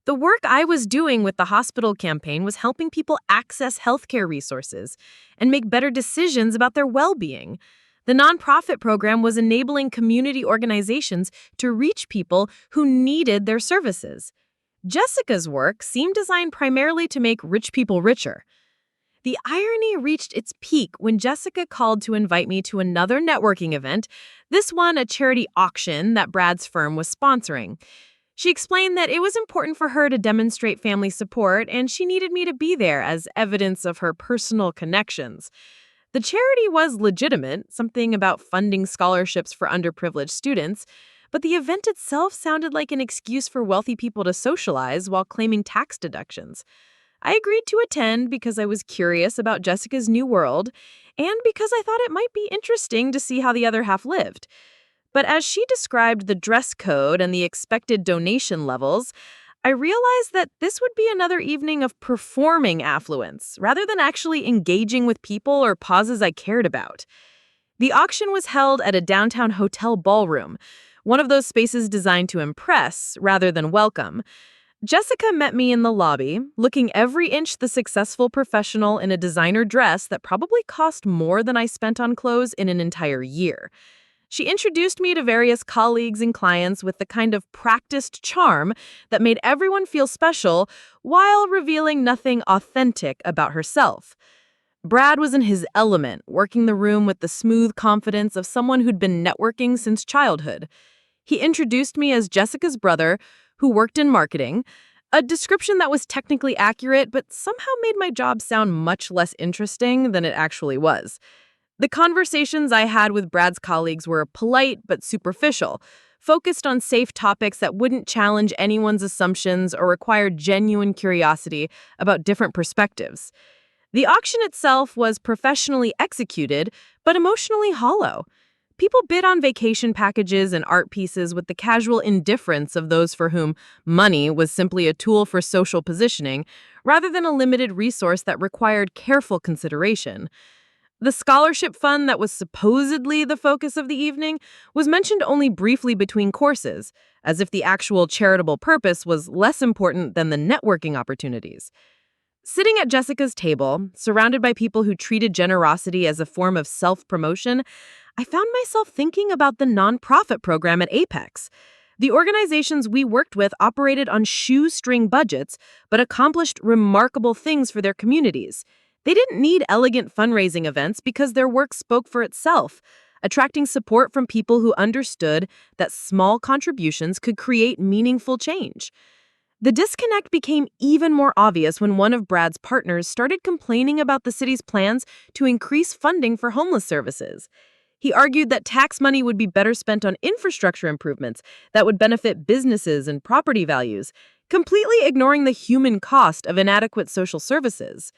The work I was doing with the hospital campaign was helping people access healthcare resources and make better decisions about their well-being. The nonprofit program was enabling community organizations to reach people who needed their services. Jessica's work seemed designed primarily to make rich people richer. The irony reached its peak when Jessica called to invite me to another networking event, this one a charity auction that Brad's firm was sponsoring. She explained that it was important for her to demonstrate family support and she needed me to be there as evidence of her personal connections. The charity was legitimate, something about funding scholarships for underprivileged students, but the event itself sounded like an excuse for wealthy people to socialize while claiming tax deductions. I agreed to attend because I was curious about Jessica's new world and because I thought it might be interesting to see how the other half lived. But as she described the dress code and the expected donation levels, I realized that this would be another evening of performing affluence rather than actually engaging with people or causes I cared about. The auction was held at a downtown hotel ballroom, one of those spaces designed to impress rather than welcome. Jessica met me in the lobby, looking every inch the successful professional in a designer dress that probably cost more than I spent on clothes in an entire year. She introduced me to various colleagues and clients with the kind of practiced charm that made everyone feel special while revealing nothing authentic about herself. Brad was in his element, working the room with the smooth confidence of someone who'd been networking since childhood. He introduced me as Jessica's brother, who worked in marketing, a description that was technically accurate but somehow made my job sound much less interesting than it actually was. The conversations I had with Brad's colleagues were polite but superficial, focused on safe topics that wouldn't challenge anyone's assumptions or require genuine curiosity about different perspectives. The auction itself was professionally executed, but emotionally hollow. People bid on vacation packages and art pieces with the casual indifference of those for whom money was simply a tool for social positioning, rather than a limited resource that required careful consideration. The scholarship fund that was supposedly the focus of the evening was mentioned only briefly between courses, as if the actual charitable purpose was less important than the networking opportunities. Sitting at Jessica's table, surrounded by people who treated generosity as a form of self-promotion, I found myself thinking about the nonprofit program at Apex. The organizations we worked with operated on shoestring budgets, but accomplished remarkable things for their communities. They didn't need elegant fundraising events because their work spoke for itself, attracting support from people who understood that small contributions could create meaningful change. The disconnect became even more obvious when one of Brad's partners started complaining about the city's plans to increase funding for homeless services. He argued that tax money would be better spent on infrastructure improvements that would benefit businesses and property values, completely ignoring the human cost of inadequate social services.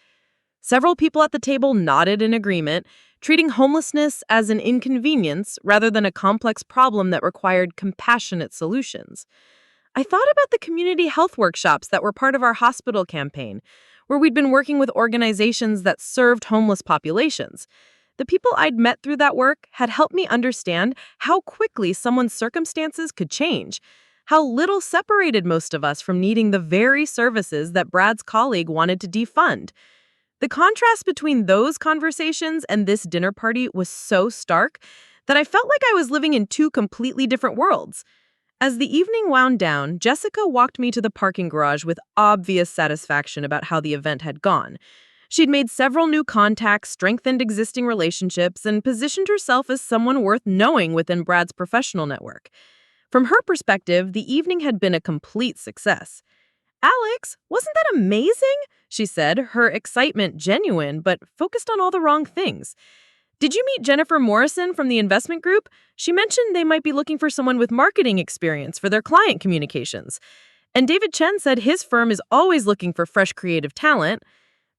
Several people at the table nodded in agreement, treating homelessness as an inconvenience rather than a complex problem that required compassionate solutions. I thought about the community health workshops that were part of our hospital campaign, where we'd been working with organizations that served homeless populations. The people I'd met through that work had helped me understand how quickly someone's circumstances could change, how little separated most of us from needing the very services that Brad's colleague wanted to defund. The contrast between those conversations and this dinner party was so stark that I felt like I was living in two completely different worlds. As the evening wound down, Jessica walked me to the parking garage with obvious satisfaction about how the event had gone. She'd made several new contacts, strengthened existing relationships, and positioned herself as someone worth knowing within Brad's professional network. From her perspective, the evening had been a complete success. "Alex, wasn't that amazing?" she said, her excitement genuine but focused on all the wrong things. "Did you meet Jennifer Morrison from the investment group? She mentioned they might be looking for someone with marketing experience for their client communications. And David Chen said his firm is always looking for fresh creative talent."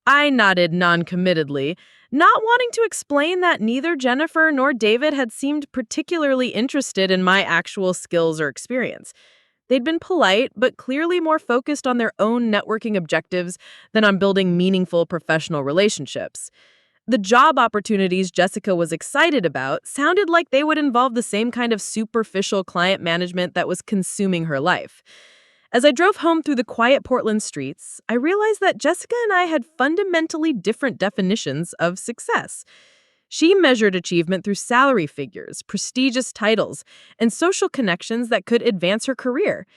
I nodded non-committedly, not wanting to explain that neither Jennifer nor David had seemed particularly interested in my actual skills or experience. They'd been polite, but clearly more focused on their own networking objectives than on building meaningful professional relationships. The job opportunities Jessica was excited about sounded like they would involve the same kind of superficial client management that was consuming her life. As I drove home through the quiet Portland streets, I realized that Jessica and I had fundamentally different definitions of success. She measured achievement through salary figures, prestigious titles, and social connections that could advance her career.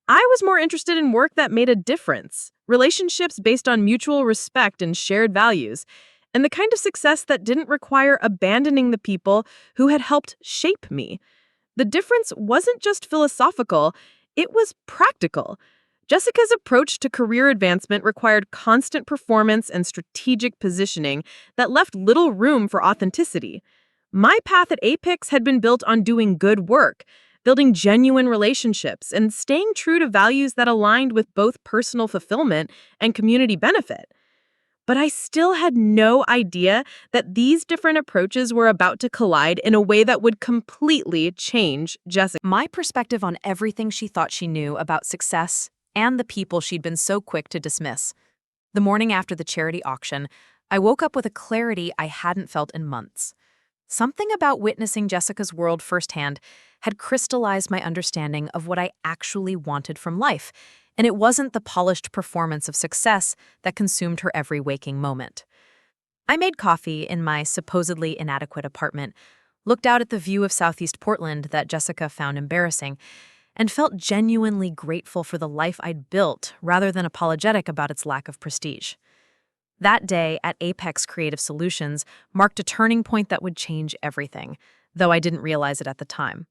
I was more interested in work that made a difference, relationships based on mutual respect and shared values, and the kind of success that didn't require abandoning the people who had helped shape me. The difference wasn't just philosophical, it was practical. Jessica's approach to career advancement required constant performance and strategic positioning that left little room for authenticity. My path at Apex had been built on doing good work, building genuine relationships, and staying true to values that aligned with both personal fulfillment and community benefit. But I still had no idea that these different approaches were about to collide in a way that would completely change Jessica. My perspective on everything she thought she knew about success and the people she'd been so quick to dismiss. The morning after the charity auction, I woke up with a clarity I hadn't felt in months. Something about witnessing Jessica's world firsthand had crystallized my understanding of what I actually wanted from life, and it wasn't the polished performance of success that consumed her every waking moment. I made coffee in my supposedly inadequate apartment, looked out at the view of Southeast Portland that Jessica found embarrassing, and felt genuinely grateful for the life I'd built rather than apologetic about its lack of prestige. That day at Apex Creative Solutions marked a turning point that would change everything, though I didn't realize it at the time.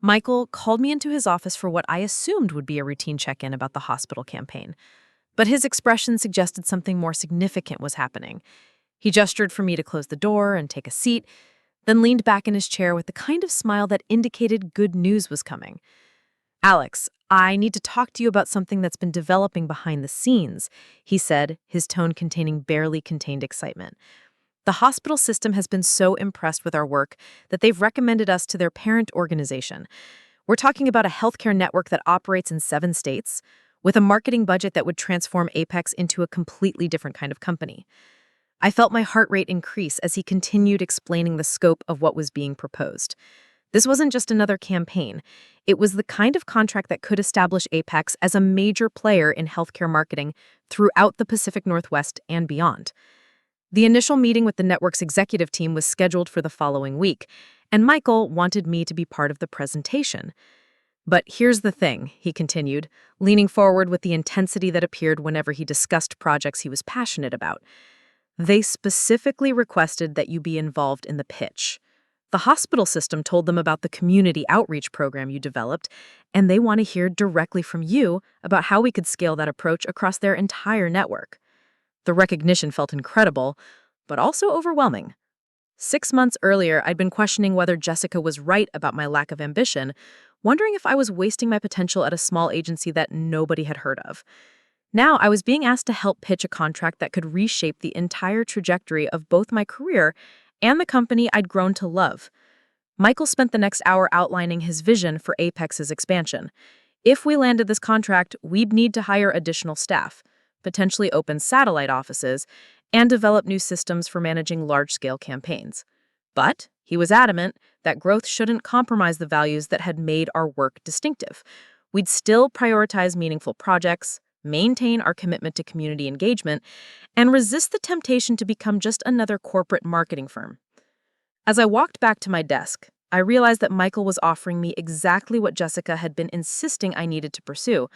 Michael called me into his office for what I assumed would be a routine check-in about the hospital campaign. But his expression suggested something more significant was happening. He gestured for me to close the door and take a seat, then leaned back in his chair with the kind of smile that indicated good news was coming. "Alex, I need to talk to you about something that's been developing behind the scenes," he said, his tone containing barely contained excitement. "The hospital system has been so impressed with our work that they've recommended us to their parent organization. We're talking about a healthcare network that operates in 7 states, with a marketing budget that would transform Apex into a completely different kind of company." I felt my heart rate increase as he continued explaining the scope of what was being proposed. This wasn't just another campaign. It was the kind of contract that could establish Apex as a major player in healthcare marketing throughout the Pacific Northwest and beyond. The initial meeting with the network's executive team was scheduled for the following week, and Michael wanted me to be part of the presentation. "But here's the thing," he continued, leaning forward with the intensity that appeared whenever he discussed projects he was passionate about. "They specifically requested that you be involved in the pitch. The hospital system told them about the community outreach program you developed, and they want to hear directly from you about how we could scale that approach across their entire network." The recognition felt incredible, but also overwhelming. 6 months earlier, I'd been questioning whether Jessica was right about my lack of ambition, wondering if I was wasting my potential at a small agency that nobody had heard of. Now I was being asked to help pitch a contract that could reshape the entire trajectory of both my career and the company I'd grown to love. Michael spent the next hour outlining his vision for Apex's expansion. If we landed this contract, we'd need to hire additional staff, potentially open satellite offices, and develop new systems for managing large-scale campaigns. But he was adamant that growth shouldn't compromise the values that had made our work distinctive. We'd still prioritize meaningful projects, maintain our commitment to community engagement, and resist the temptation to become just another corporate marketing firm. As I walked back to my desk, I realized that Michael was offering me exactly what Jessica had been insisting I needed to pursue,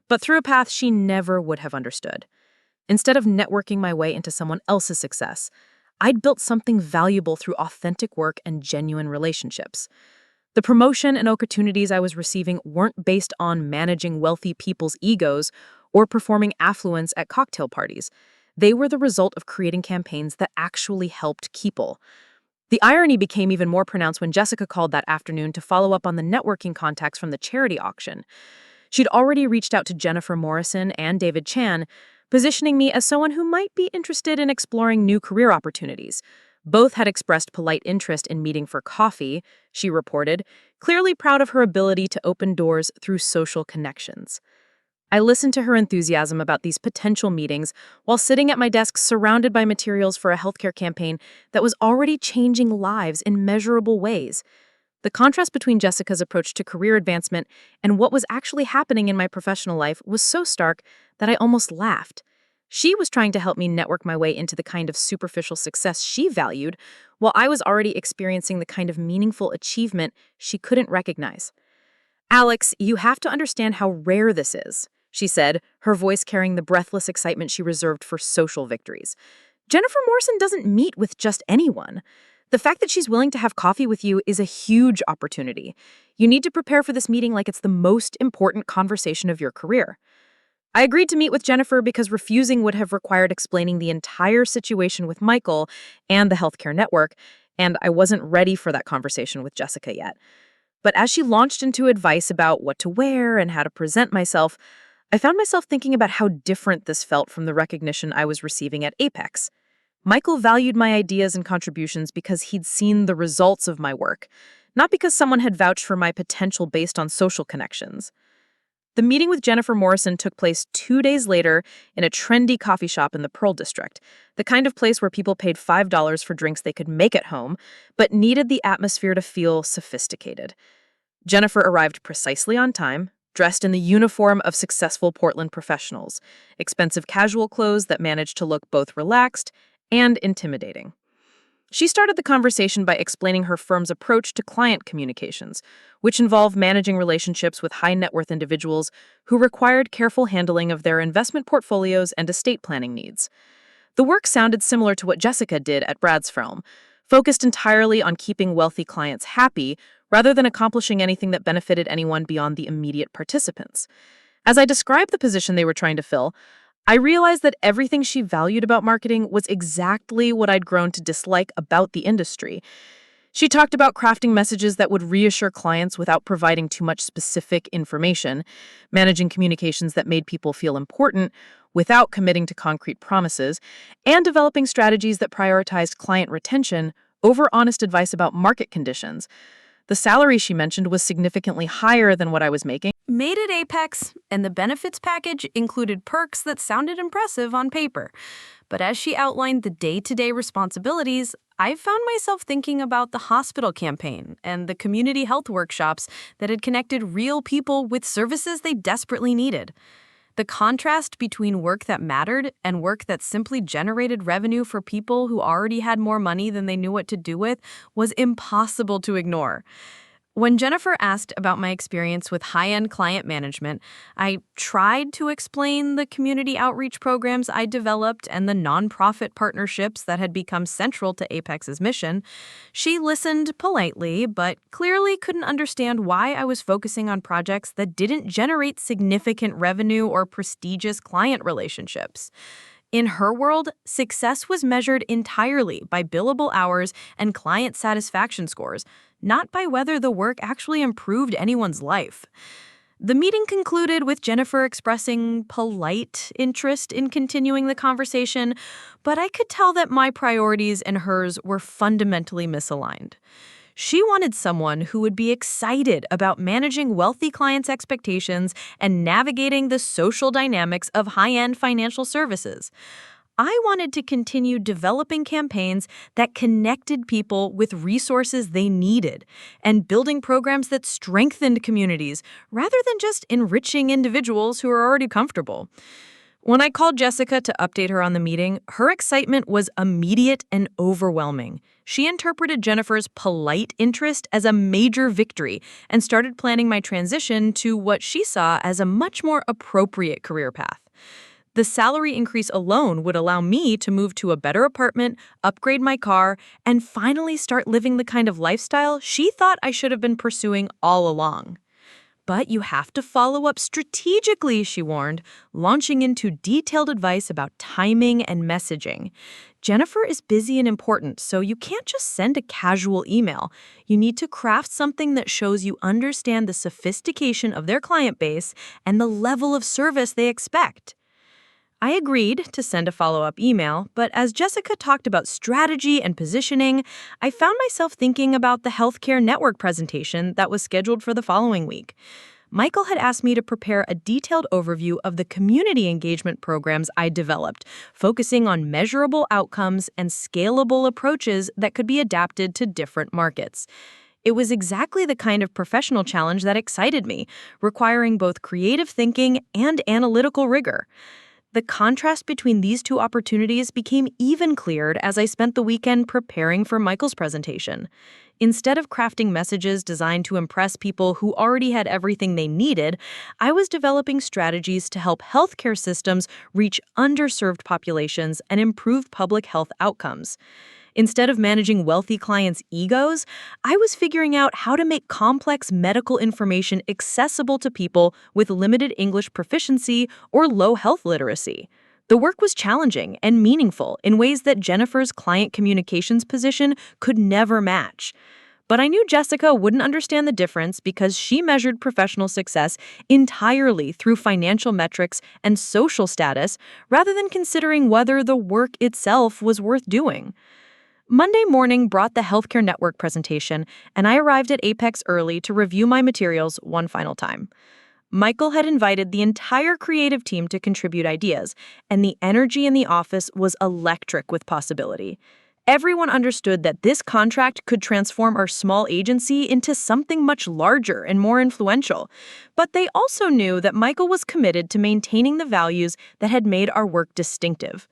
but through a path she never would have understood. Instead of networking my way into someone else's success, I'd built something valuable through authentic work and genuine relationships. The promotion and opportunities I was receiving weren't based on managing wealthy people's egos or performing affluence at cocktail parties. They were the result of creating campaigns that actually helped people. The irony became even more pronounced when Jessica called that afternoon to follow up on the networking contacts from the charity auction. She'd already reached out to Jennifer Morrison and David Chan, positioning me as someone who might be interested in exploring new career opportunities. Both had expressed polite interest in meeting for coffee, she reported, clearly proud of her ability to open doors through social connections. I listened to her enthusiasm about these potential meetings while sitting at my desk surrounded by materials for a healthcare campaign that was already changing lives in measurable ways. The contrast between Jessica's approach to career advancement and what was actually happening in my professional life was so stark that I almost laughed. She was trying to help me network my way into the kind of superficial success she valued, while I was already experiencing the kind of meaningful achievement she couldn't recognize. "Alex, you have to understand how rare this is," she said, her voice carrying the breathless excitement she reserved for social victories. "Jennifer Morrison doesn't meet with just anyone. The fact that she's willing to have coffee with you is a huge opportunity. You need to prepare for this meeting like it's the most important conversation of your career." I agreed to meet with Jennifer because refusing would have required explaining the entire situation with Michael and the healthcare network, and I wasn't ready for that conversation with Jessica yet. But as she launched into advice about what to wear and how to present myself, I found myself thinking about how different this felt from the recognition I was receiving at Apex. Michael valued my ideas and contributions because he'd seen the results of my work, not because someone had vouched for my potential based on social connections. The meeting with Jennifer Morrison took place 2 days later in a trendy coffee shop in the Pearl District, the kind of place where people paid $5 for drinks they could make at home, but needed the atmosphere to feel sophisticated. Jennifer arrived precisely on time, dressed in the uniform of successful Portland professionals, expensive casual clothes that managed to look both relaxed and intimidating. She started the conversation by explaining her firm's approach to client communications, which involved managing relationships with high-net-worth individuals who required careful handling of their investment portfolios and estate planning needs. The work sounded similar to what Jessica did at Brad's firm, focused entirely on keeping wealthy clients happy rather than accomplishing anything that benefited anyone beyond the immediate participants. As I described the position they were trying to fill, I realized that everything she valued about marketing was exactly what I'd grown to dislike about the industry. She talked about crafting messages that would reassure clients without providing too much specific information, managing communications that made people feel important without committing to concrete promises, and developing strategies that prioritized client retention over honest advice about market conditions. The salary she mentioned was significantly higher than what I was making. Made at Apex, and the benefits package included perks that sounded impressive on paper. But as she outlined the day-to-day responsibilities, I found myself thinking about the hospital campaign and the community health workshops that had connected real people with services they desperately needed. The contrast between work that mattered and work that simply generated revenue for people who already had more money than they knew what to do with was impossible to ignore. When Jennifer asked about my experience with high-end client management, I tried to explain the community outreach programs I developed and the nonprofit partnerships that had become central to Apex's mission. She listened politely, but clearly couldn't understand why I was focusing on projects that didn't generate significant revenue or prestigious client relationships. In her world, success was measured entirely by billable hours and client satisfaction scores, not by whether the work actually improved anyone's life. The meeting concluded with Jennifer expressing polite interest in continuing the conversation, but I could tell that my priorities and hers were fundamentally misaligned. She wanted someone who would be excited about managing wealthy clients' expectations and navigating the social dynamics of high-end financial services. I wanted to continue developing campaigns that connected people with resources they needed and building programs that strengthened communities rather than just enriching individuals who are already comfortable. When I called Jessica to update her on the meeting, her excitement was immediate and overwhelming. She interpreted Jennifer's polite interest as a major victory and started planning my transition to what she saw as a much more appropriate career path. The salary increase alone would allow me to move to a better apartment, upgrade my car, and finally start living the kind of lifestyle she thought I should have been pursuing all along. But you have to follow up strategically, she warned, launching into detailed advice about timing and messaging. Jennifer is busy and important, so you can't just send a casual email. You need to craft something that shows you understand the sophistication of their client base and the level of service they expect. I agreed to send a follow-up email, but as Jessica talked about strategy and positioning, I found myself thinking about the healthcare network presentation that was scheduled for the following week. Michael had asked me to prepare a detailed overview of the community engagement programs I developed, focusing on measurable outcomes and scalable approaches that could be adapted to different markets. It was exactly the kind of professional challenge that excited me, requiring both creative thinking and analytical rigor. The contrast between these two opportunities became even clearer as I spent the weekend preparing for Michael's presentation. Instead of crafting messages designed to impress people who already had everything they needed, I was developing strategies to help healthcare systems reach underserved populations and improve public health outcomes. Instead of managing wealthy clients' egos, I was figuring out how to make complex medical information accessible to people with limited English proficiency or low health literacy. The work was challenging and meaningful in ways that Jennifer's client communications position could never match. But I knew Jessica wouldn't understand the difference because she measured professional success entirely through financial metrics and social status rather than considering whether the work itself was worth doing. Monday morning brought the Healthcare Network presentation, and I arrived at Apex early to review my materials one final time. Michael had invited the entire creative team to contribute ideas, and the energy in the office was electric with possibility. Everyone understood that this contract could transform our small agency into something much larger and more influential. But they also knew that Michael was committed to maintaining the values that had made our work distinctive.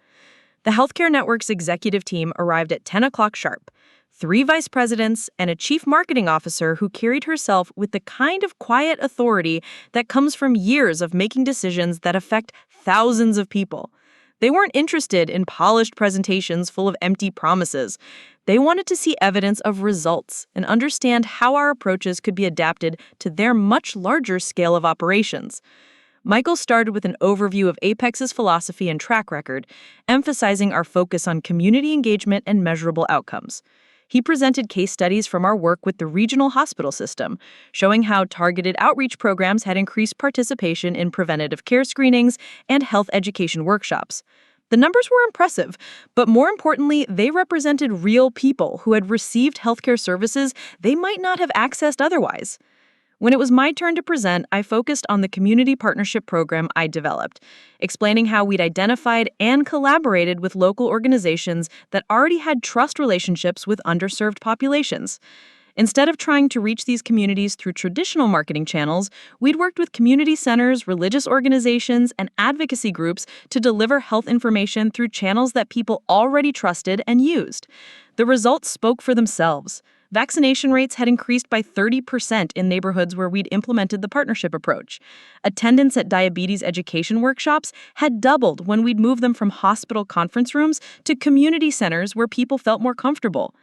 The Healthcare Network's executive team arrived at 10 o'clock sharp. 3 vice presidents and a chief marketing officer who carried herself with the kind of quiet authority that comes from years of making decisions that affect thousands of people. They weren't interested in polished presentations full of empty promises. They wanted to see evidence of results and understand how our approaches could be adapted to their much larger scale of operations. Michael started with an overview of Apex's philosophy and track record, emphasizing our focus on community engagement and measurable outcomes. He presented case studies from our work with the regional hospital system, showing how targeted outreach programs had increased participation in preventative care screenings and health education workshops. The numbers were impressive, but more importantly, they represented real people who had received healthcare services they might not have accessed otherwise. When it was my turn to present, I focused on the community partnership program I developed, explaining how we'd identified and collaborated with local organizations that already had trust relationships with underserved populations. Instead of trying to reach these communities through traditional marketing channels, we'd worked with community centers, religious organizations, and advocacy groups to deliver health information through channels that people already trusted and used. The results spoke for themselves. Vaccination rates had increased by 30% in neighborhoods where we'd implemented the partnership approach. Attendance at diabetes education workshops had doubled when we'd moved them from hospital conference rooms to community centers where people felt more comfortable.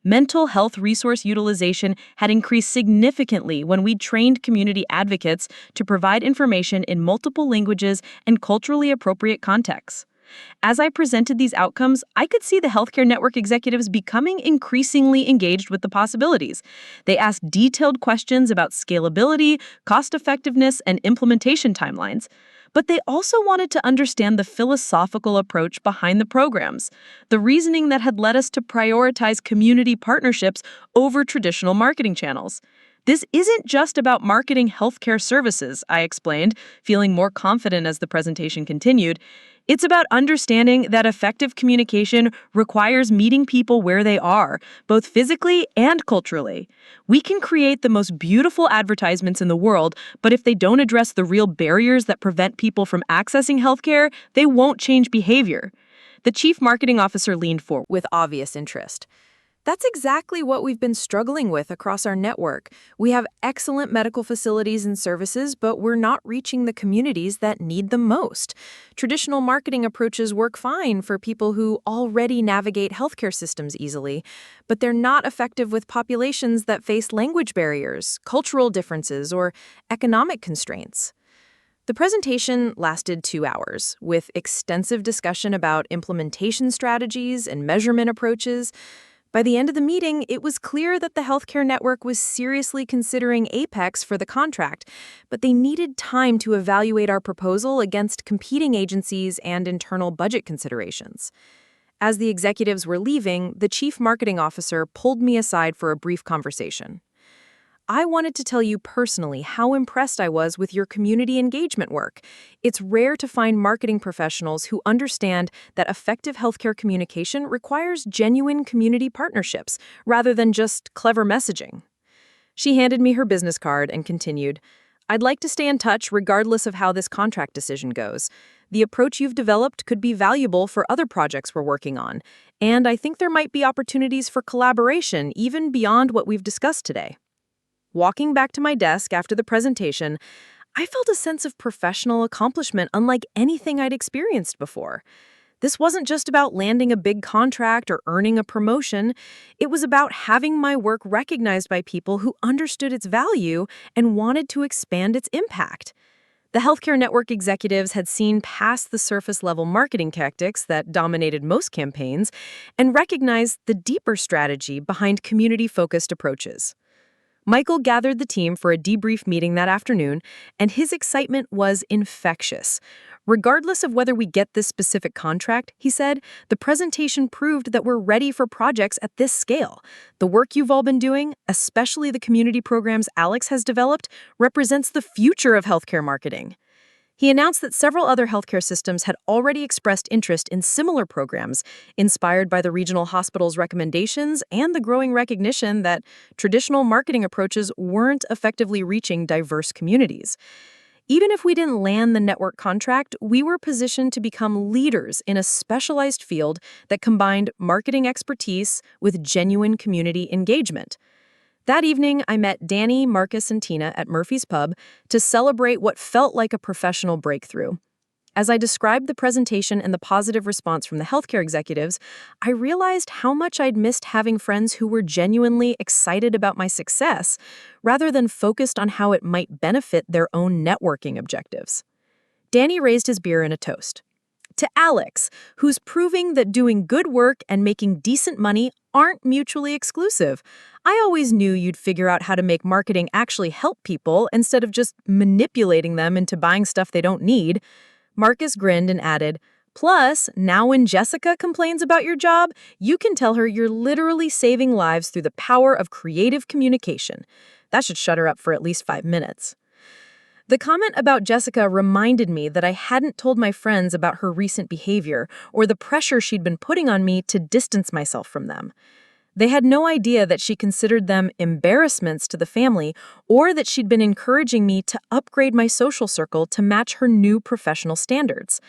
Mental health resource utilization had increased significantly when we trained community advocates to provide information in multiple languages and culturally appropriate contexts. As I presented these outcomes, I could see the Healthcare Network executives becoming increasingly engaged with the possibilities. They asked detailed questions about scalability, cost-effectiveness, and implementation timelines. But they also wanted to understand the philosophical approach behind the programs, the reasoning that had led us to prioritize community partnerships over traditional marketing channels. This isn't just about marketing healthcare services, I explained, feeling more confident as the presentation continued. It's about understanding that effective communication requires meeting people where they are, both physically and culturally. We can create the most beautiful advertisements in the world, but if they don't address the real barriers that prevent people from accessing healthcare, they won't change behavior. The chief marketing officer leaned forward with obvious interest. That's exactly what we've been struggling with across our network. We have excellent medical facilities and services, but we're not reaching the communities that need them most. Traditional marketing approaches work fine for people who already navigate healthcare systems easily, but they're not effective with populations that face language barriers, cultural differences, or economic constraints. The presentation lasted 2 hours, with extensive discussion about implementation strategies and measurement approaches. By the end of the meeting, it was clear that the Healthcare Network was seriously considering Apex for the contract, but they needed time to evaluate our proposal against competing agencies and internal budget considerations. As the executives were leaving, the chief marketing officer pulled me aside for a brief conversation. I wanted to tell you personally how impressed I was with your community engagement work. It's rare to find marketing professionals who understand that effective healthcare communication requires genuine community partnerships rather than just clever messaging. She handed me her business card and continued, "I'd like to stay in touch regardless of how this contract decision goes. The approach you've developed could be valuable for other projects we're working on, and I think there might be opportunities for collaboration even beyond what we've discussed today." Walking back to my desk after the presentation, I felt a sense of professional accomplishment unlike anything I'd experienced before. This wasn't just about landing a big contract or earning a promotion. It was about having my work recognized by people who understood its value and wanted to expand its impact. The healthcare network executives had seen past the surface-level marketing tactics that dominated most campaigns and recognized the deeper strategy behind community-focused approaches. Michael gathered the team for a debrief meeting that afternoon, and his excitement was infectious. "Regardless of whether we get this specific contract," he said, "the presentation proved that we're ready for projects at this scale. The work you've all been doing, especially the community programs Alex has developed, represents the future of healthcare marketing." He announced that several other healthcare systems had already expressed interest in similar programs, inspired by the regional hospital's recommendations and the growing recognition that traditional marketing approaches weren't effectively reaching diverse communities. Even if we didn't land the network contract, we were positioned to become leaders in a specialized field that combined marketing expertise with genuine community engagement. That evening, I met Danny, Marcus, and Tina at Murphy's Pub to celebrate what felt like a professional breakthrough. As I described the presentation and the positive response from the healthcare executives, I realized how much I'd missed having friends who were genuinely excited about my success, rather than focused on how it might benefit their own networking objectives. Danny raised his beer in a toast. "To Alex, who's proving that doing good work and making decent money aren't mutually exclusive. I always knew you'd figure out how to make marketing actually help people instead of just manipulating them into buying stuff they don't need." Marcus grinned and added, "Plus, now when Jessica complains about your job, you can tell her you're literally saving lives through the power of creative communication. That should shut her up for at least 5 minutes." The comment about Jessica reminded me that I hadn't told my friends about her recent behavior or the pressure she'd been putting on me to distance myself from them. They had no idea that she considered them embarrassments to the family or that she'd been encouraging me to upgrade my social circle to match her new professional standards.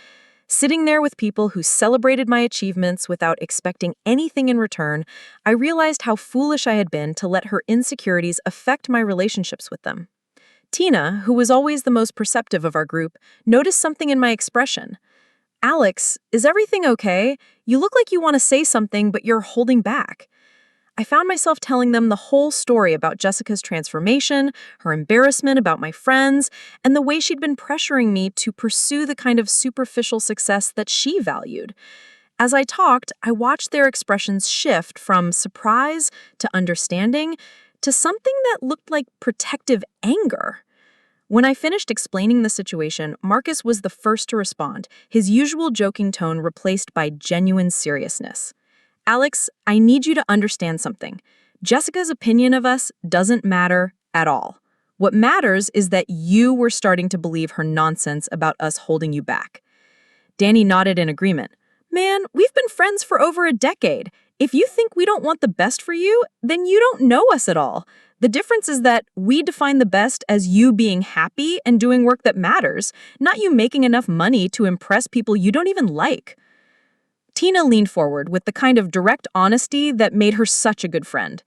Sitting there with people who celebrated my achievements without expecting anything in return, I realized how foolish I had been to let her insecurities affect my relationships with them. Tina, who was always the most perceptive of our group, noticed something in my expression. "Alex, is everything okay? You look like you want to say something, but you're holding back." I found myself telling them the whole story about Jessica's transformation, her embarrassment about my friends, and the way she'd been pressuring me to pursue the kind of superficial success that she valued. As I talked, I watched their expressions shift from surprise to understanding to something that looked like protective anger. When I finished explaining the situation, Marcus was the first to respond, his usual joking tone replaced by genuine seriousness. "Alex, I need you to understand something. Jessica's opinion of us doesn't matter at all. What matters is that you were starting to believe her nonsense about us holding you back." Danny nodded in agreement. "Man, we've been friends for over a decade. If you think we don't want the best for you, then you don't know us at all. The difference is that we define the best as you being happy and doing work that matters, not you making enough money to impress people you don't even like." Tina leaned forward with the kind of direct honesty that made her such a good friend.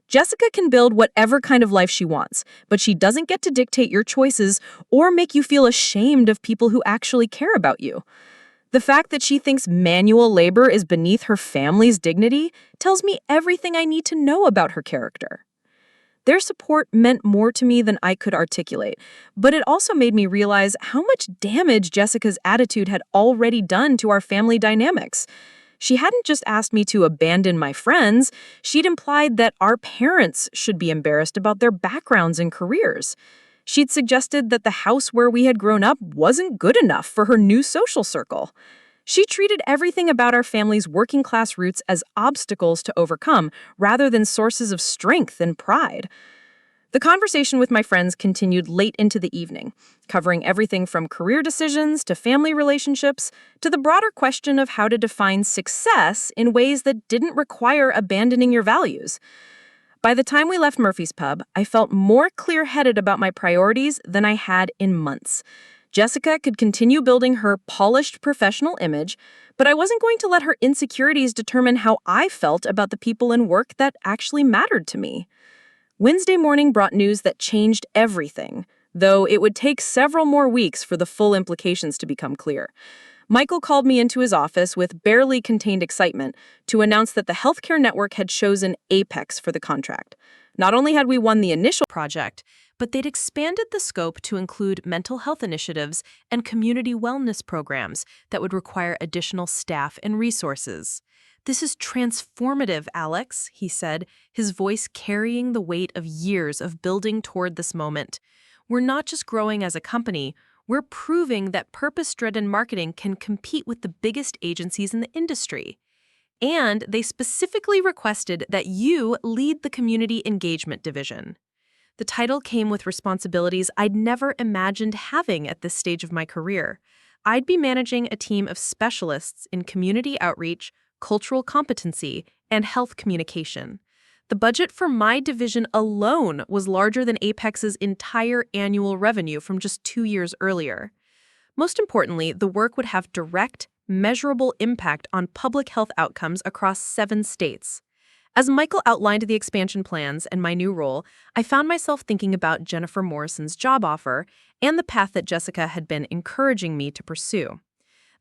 "Jessica can build whatever kind of life she wants, but she doesn't get to dictate your choices or make you feel ashamed of people who actually care about you. The fact that she thinks manual labor is beneath her family's dignity tells me everything I need to know about her character." Their support meant more to me than I could articulate, but it also made me realize how much damage Jessica's attitude had already done to our family dynamics. She hadn't just asked me to abandon my friends, she'd implied that our parents should be embarrassed about their backgrounds and careers. She'd suggested that the house where we had grown up wasn't good enough for her new social circle. She treated everything about our family's working-class roots as obstacles to overcome, rather than sources of strength and pride. The conversation with my friends continued late into the evening, covering everything from career decisions to family relationships to the broader question of how to define success in ways that didn't require abandoning your values. By the time we left Murphy's Pub, I felt more clear-headed about my priorities than I had in months. Jessica could continue building her polished professional image, but I wasn't going to let her insecurities determine how I felt about the people and work that actually mattered to me. Wednesday morning brought news that changed everything, though it would take several more weeks for the full implications to become clear. Michael called me into his office with barely contained excitement to announce that the healthcare network had chosen Apex for the contract. Not only had we won the initial project, but they'd expanded the scope to include mental health initiatives and community wellness programs that would require additional staff and resources. "This is transformative, Alex," he said, his voice carrying the weight of years of building toward this moment. "We're not just growing as a company, we're proving that purpose-driven marketing can compete with the biggest agencies in the industry." And they specifically requested that you lead the community engagement division. The title came with responsibilities I'd never imagined having at this stage of my career. I'd be managing a team of specialists in community outreach, cultural competency, and health communication. The budget for my division alone was larger than Apex's entire annual revenue from just 2 years earlier. Most importantly, the work would have direct, measurable impact on public health outcomes across 7 states. As Michael outlined the expansion plans and my new role, I found myself thinking about Jennifer Morrison's job offer and the path that Jessica had been encouraging me to pursue.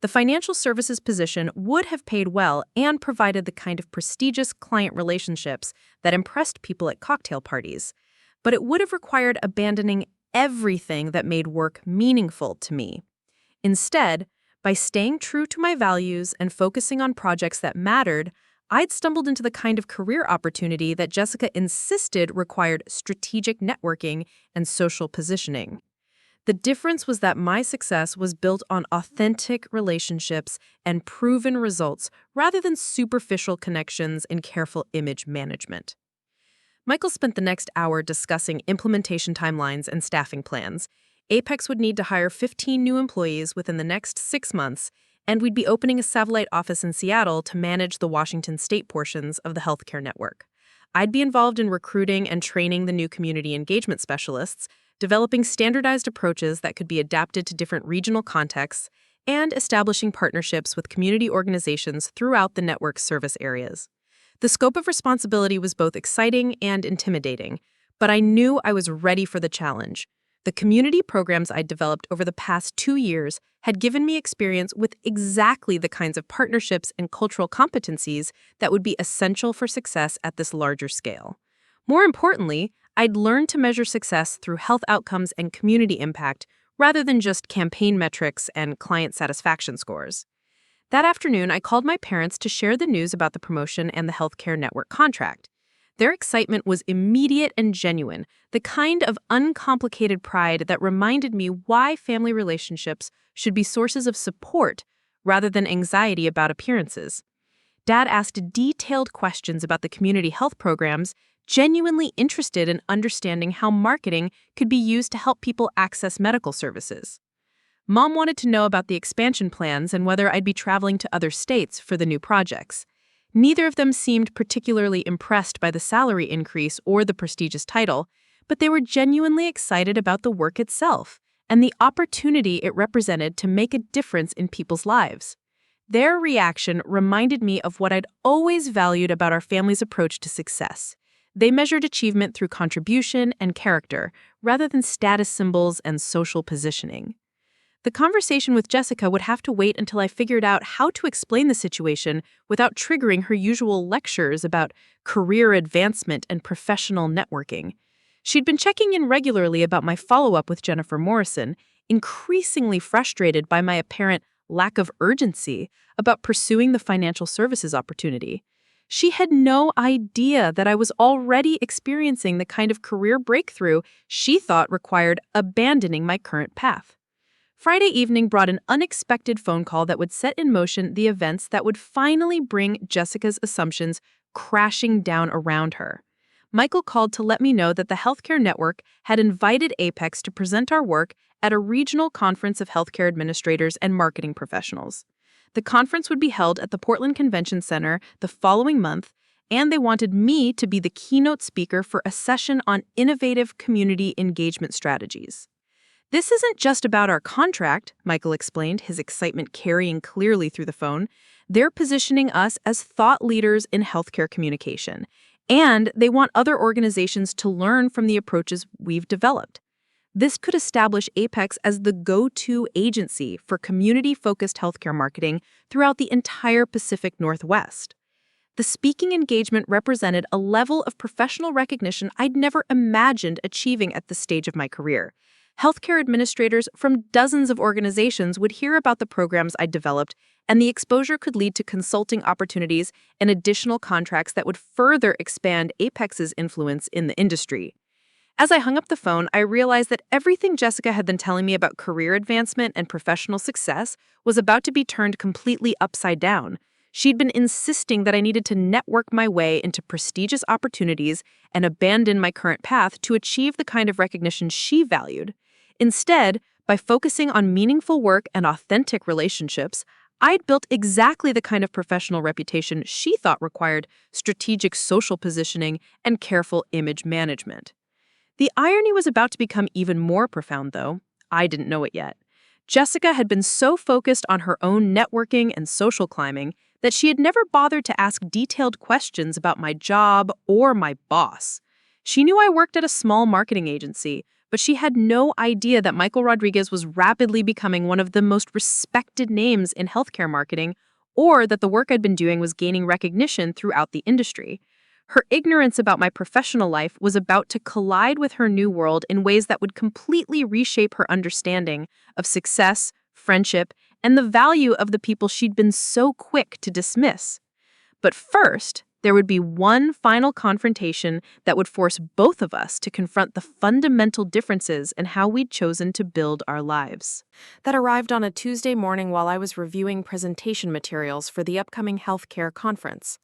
The financial services position would have paid well and provided the kind of prestigious client relationships that impressed people at cocktail parties, but it would have required abandoning everything that made work meaningful to me. Instead, by staying true to my values and focusing on projects that mattered, I'd stumbled into the kind of career opportunity that Jessica insisted required strategic networking and social positioning. The difference was that my success was built on authentic relationships and proven results rather than superficial connections and careful image management. Michael spent the next hour discussing implementation timelines and staffing plans. Apex would need to hire 15 new employees within the next 6 months, and we'd be opening a satellite office in Seattle to manage the Washington state portions of the healthcare network. I'd be involved in recruiting and training the new community engagement specialists, developing standardized approaches that could be adapted to different regional contexts, and establishing partnerships with community organizations throughout the network's service areas. The scope of responsibility was both exciting and intimidating, but I knew I was ready for the challenge. The community programs I'd developed over the past 2 years had given me experience with exactly the kinds of partnerships and cultural competencies that would be essential for success at this larger scale. More importantly, I'd learned to measure success through health outcomes and community impact rather than just campaign metrics and client satisfaction scores. That afternoon, I called my parents to share the news about the promotion and the healthcare network contract. Their excitement was immediate and genuine, the kind of uncomplicated pride that reminded me why family relationships should be sources of support rather than anxiety about appearances. Dad asked detailed questions about the community health programs, genuinely interested in understanding how marketing could be used to help people access medical services. Mom wanted to know about the expansion plans and whether I'd be traveling to other states for the new projects. Neither of them seemed particularly impressed by the salary increase or the prestigious title, but they were genuinely excited about the work itself and the opportunity it represented to make a difference in people's lives. Their reaction reminded me of what I'd always valued about our family's approach to success. They measured achievement through contribution and character, rather than status symbols and social positioning. The conversation with Jessica would have to wait until I figured out how to explain the situation without triggering her usual lectures about career advancement and professional networking. She'd been checking in regularly about my follow-up with Jennifer Morrison, increasingly frustrated by my apparent lack of urgency about pursuing the financial services opportunity. She had no idea that I was already experiencing the kind of career breakthrough she thought required abandoning my current path. Friday evening brought an unexpected phone call that would set in motion the events that would finally bring Jessica's assumptions crashing down around her. Michael called to let me know that the healthcare network had invited Apex to present our work at a regional conference of healthcare administrators and marketing professionals. The conference would be held at the Portland Convention Center the following month, and they wanted me to be the keynote speaker for a session on innovative community engagement strategies. This isn't just about our contract, Michael explained, his excitement carrying clearly through the phone. They're positioning us as thought leaders in healthcare communication, and they want other organizations to learn from the approaches we've developed. This could establish Apex as the go-to agency for community-focused healthcare marketing throughout the entire Pacific Northwest. The speaking engagement represented a level of professional recognition I'd never imagined achieving at this stage of my career. Healthcare administrators from dozens of organizations would hear about the programs I'd developed, and the exposure could lead to consulting opportunities and additional contracts that would further expand Apex's influence in the industry. As I hung up the phone, I realized that everything Jessica had been telling me about career advancement and professional success was about to be turned completely upside down. She'd been insisting that I needed to network my way into prestigious opportunities and abandon my current path to achieve the kind of recognition she valued. Instead, by focusing on meaningful work and authentic relationships, I'd built exactly the kind of professional reputation she thought required strategic social positioning and careful image management. The irony was about to become even more profound, though. I didn't know it yet. Jessica had been so focused on her own networking and social climbing that she had never bothered to ask detailed questions about my job or my boss. She knew I worked at a small marketing agency, but she had no idea that Michael Rodriguez was rapidly becoming one of the most respected names in healthcare marketing, or that the work I'd been doing was gaining recognition throughout the industry. Her ignorance about my professional life was about to collide with her new world in ways that would completely reshape her understanding of success, friendship, and the value of the people she'd been so quick to dismiss. But first, there would be one final confrontation that would force both of us to confront the fundamental differences in how we'd chosen to build our lives. That arrived on a Tuesday morning while I was reviewing presentation materials for the upcoming healthcare conference.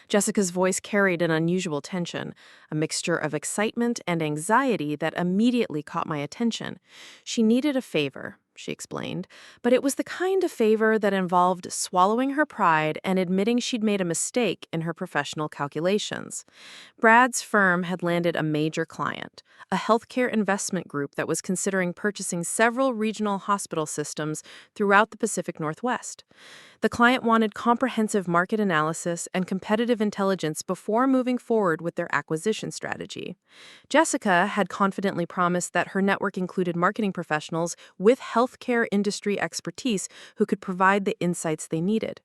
Jessica's voice carried an unusual tension, a mixture of excitement and anxiety that immediately caught my attention. She needed a favor, she explained, but it was the kind of favor that involved swallowing her pride and admitting she'd made a mistake in her professional calculations. Brad's firm had landed a major client, a healthcare investment group that was considering purchasing several regional hospital systems throughout the Pacific Northwest. The client wanted comprehensive market analysis and competitive intelligence before moving forward with their acquisition strategy. Jessica had confidently promised that her network included marketing professionals with healthcare industry expertise who could provide the insights they needed.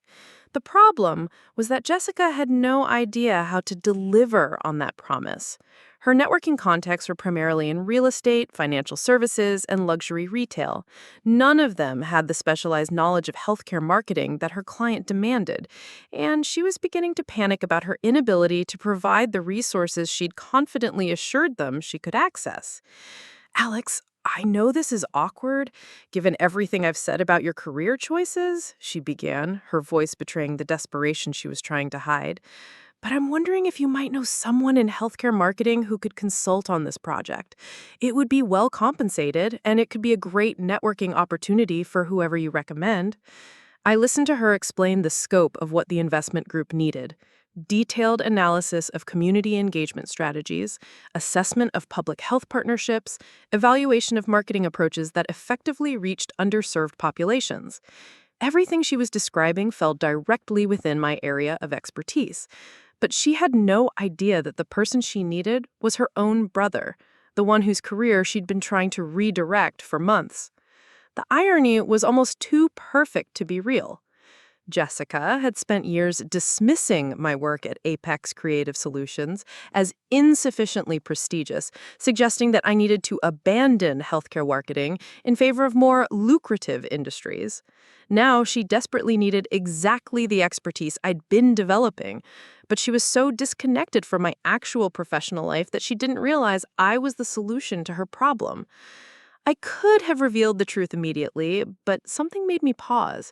The problem was that Jessica had no idea how to deliver on that promise. Her networking contacts were primarily in real estate, financial services, and luxury retail. None of them had the specialized knowledge of healthcare marketing that her client demanded, and she was beginning to panic about her inability to provide the resources she'd confidently assured them she could access. "Alex, I know this is awkward, given everything I've said about your career choices," she began, her voice betraying the desperation she was trying to hide. "But I'm wondering if you might know someone in healthcare marketing who could consult on this project. It would be well compensated, and it could be a great networking opportunity for whoever you recommend." I listened to her explain the scope of what the investment group needed: detailed analysis of community engagement strategies, assessment of public health partnerships, evaluation of marketing approaches that effectively reached underserved populations. Everything she was describing fell directly within my area of expertise. But she had no idea that the person she needed was her own brother, the one whose career she'd been trying to redirect for months. The irony was almost too perfect to be real. Jessica had spent years dismissing my work at Apex Creative Solutions as insufficiently prestigious, suggesting that I needed to abandon healthcare marketing in favor of more lucrative industries. Now she desperately needed exactly the expertise I'd been developing, but she was so disconnected from my actual professional life that she didn't realize I was the solution to her problem. I could have revealed the truth immediately, but something made me pause.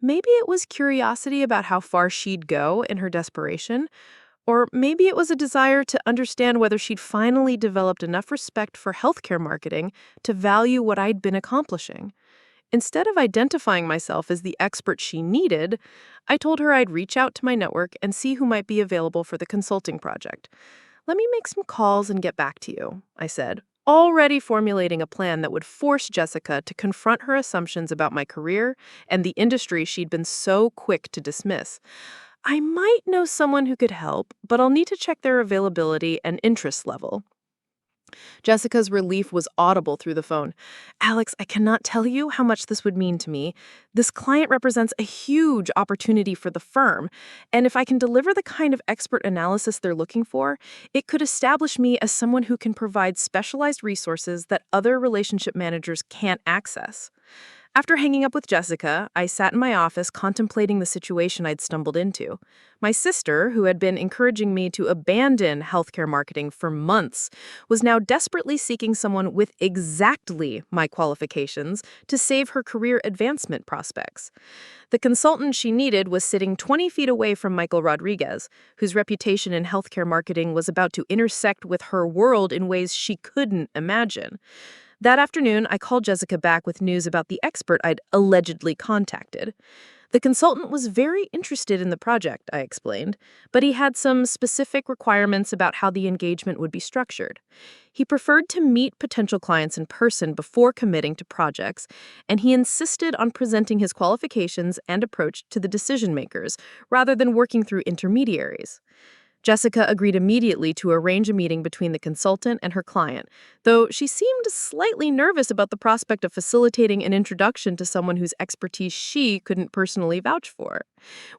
Maybe it was curiosity about how far she'd go in her desperation, or maybe it was a desire to understand whether she'd finally developed enough respect for healthcare marketing to value what I'd been accomplishing. Instead of identifying myself as the expert she needed, I told her I'd reach out to my network and see who might be available for the consulting project. Let me make some calls and get back to you, I said, already formulating a plan that would force Jessica to confront her assumptions about my career and the industry she'd been so quick to dismiss. I might know someone who could help, but I'll need to check their availability and interest level. Jessica's relief was audible through the phone. Alex, I cannot tell you how much this would mean to me. This client represents a huge opportunity for the firm, and if I can deliver the kind of expert analysis they're looking for, it could establish me as someone who can provide specialized resources that other relationship managers can't access. After hanging up with Jessica, I sat in my office contemplating the situation I'd stumbled into. My sister, who had been encouraging me to abandon healthcare marketing for months, was now desperately seeking someone with exactly my qualifications to save her career advancement prospects. The consultant she needed was sitting 20 feet away from Michael Rodriguez, whose reputation in healthcare marketing was about to intersect with her world in ways she couldn't imagine. That afternoon, I called Jessica back with news about the expert I'd allegedly contacted. The consultant was very interested in the project, I explained, but he had some specific requirements about how the engagement would be structured. He preferred to meet potential clients in person before committing to projects, and he insisted on presenting his qualifications and approach to the decision makers, rather than working through intermediaries. Jessica agreed immediately to arrange a meeting between the consultant and her client, though she seemed slightly nervous about the prospect of facilitating an introduction to someone whose expertise she couldn't personally vouch for.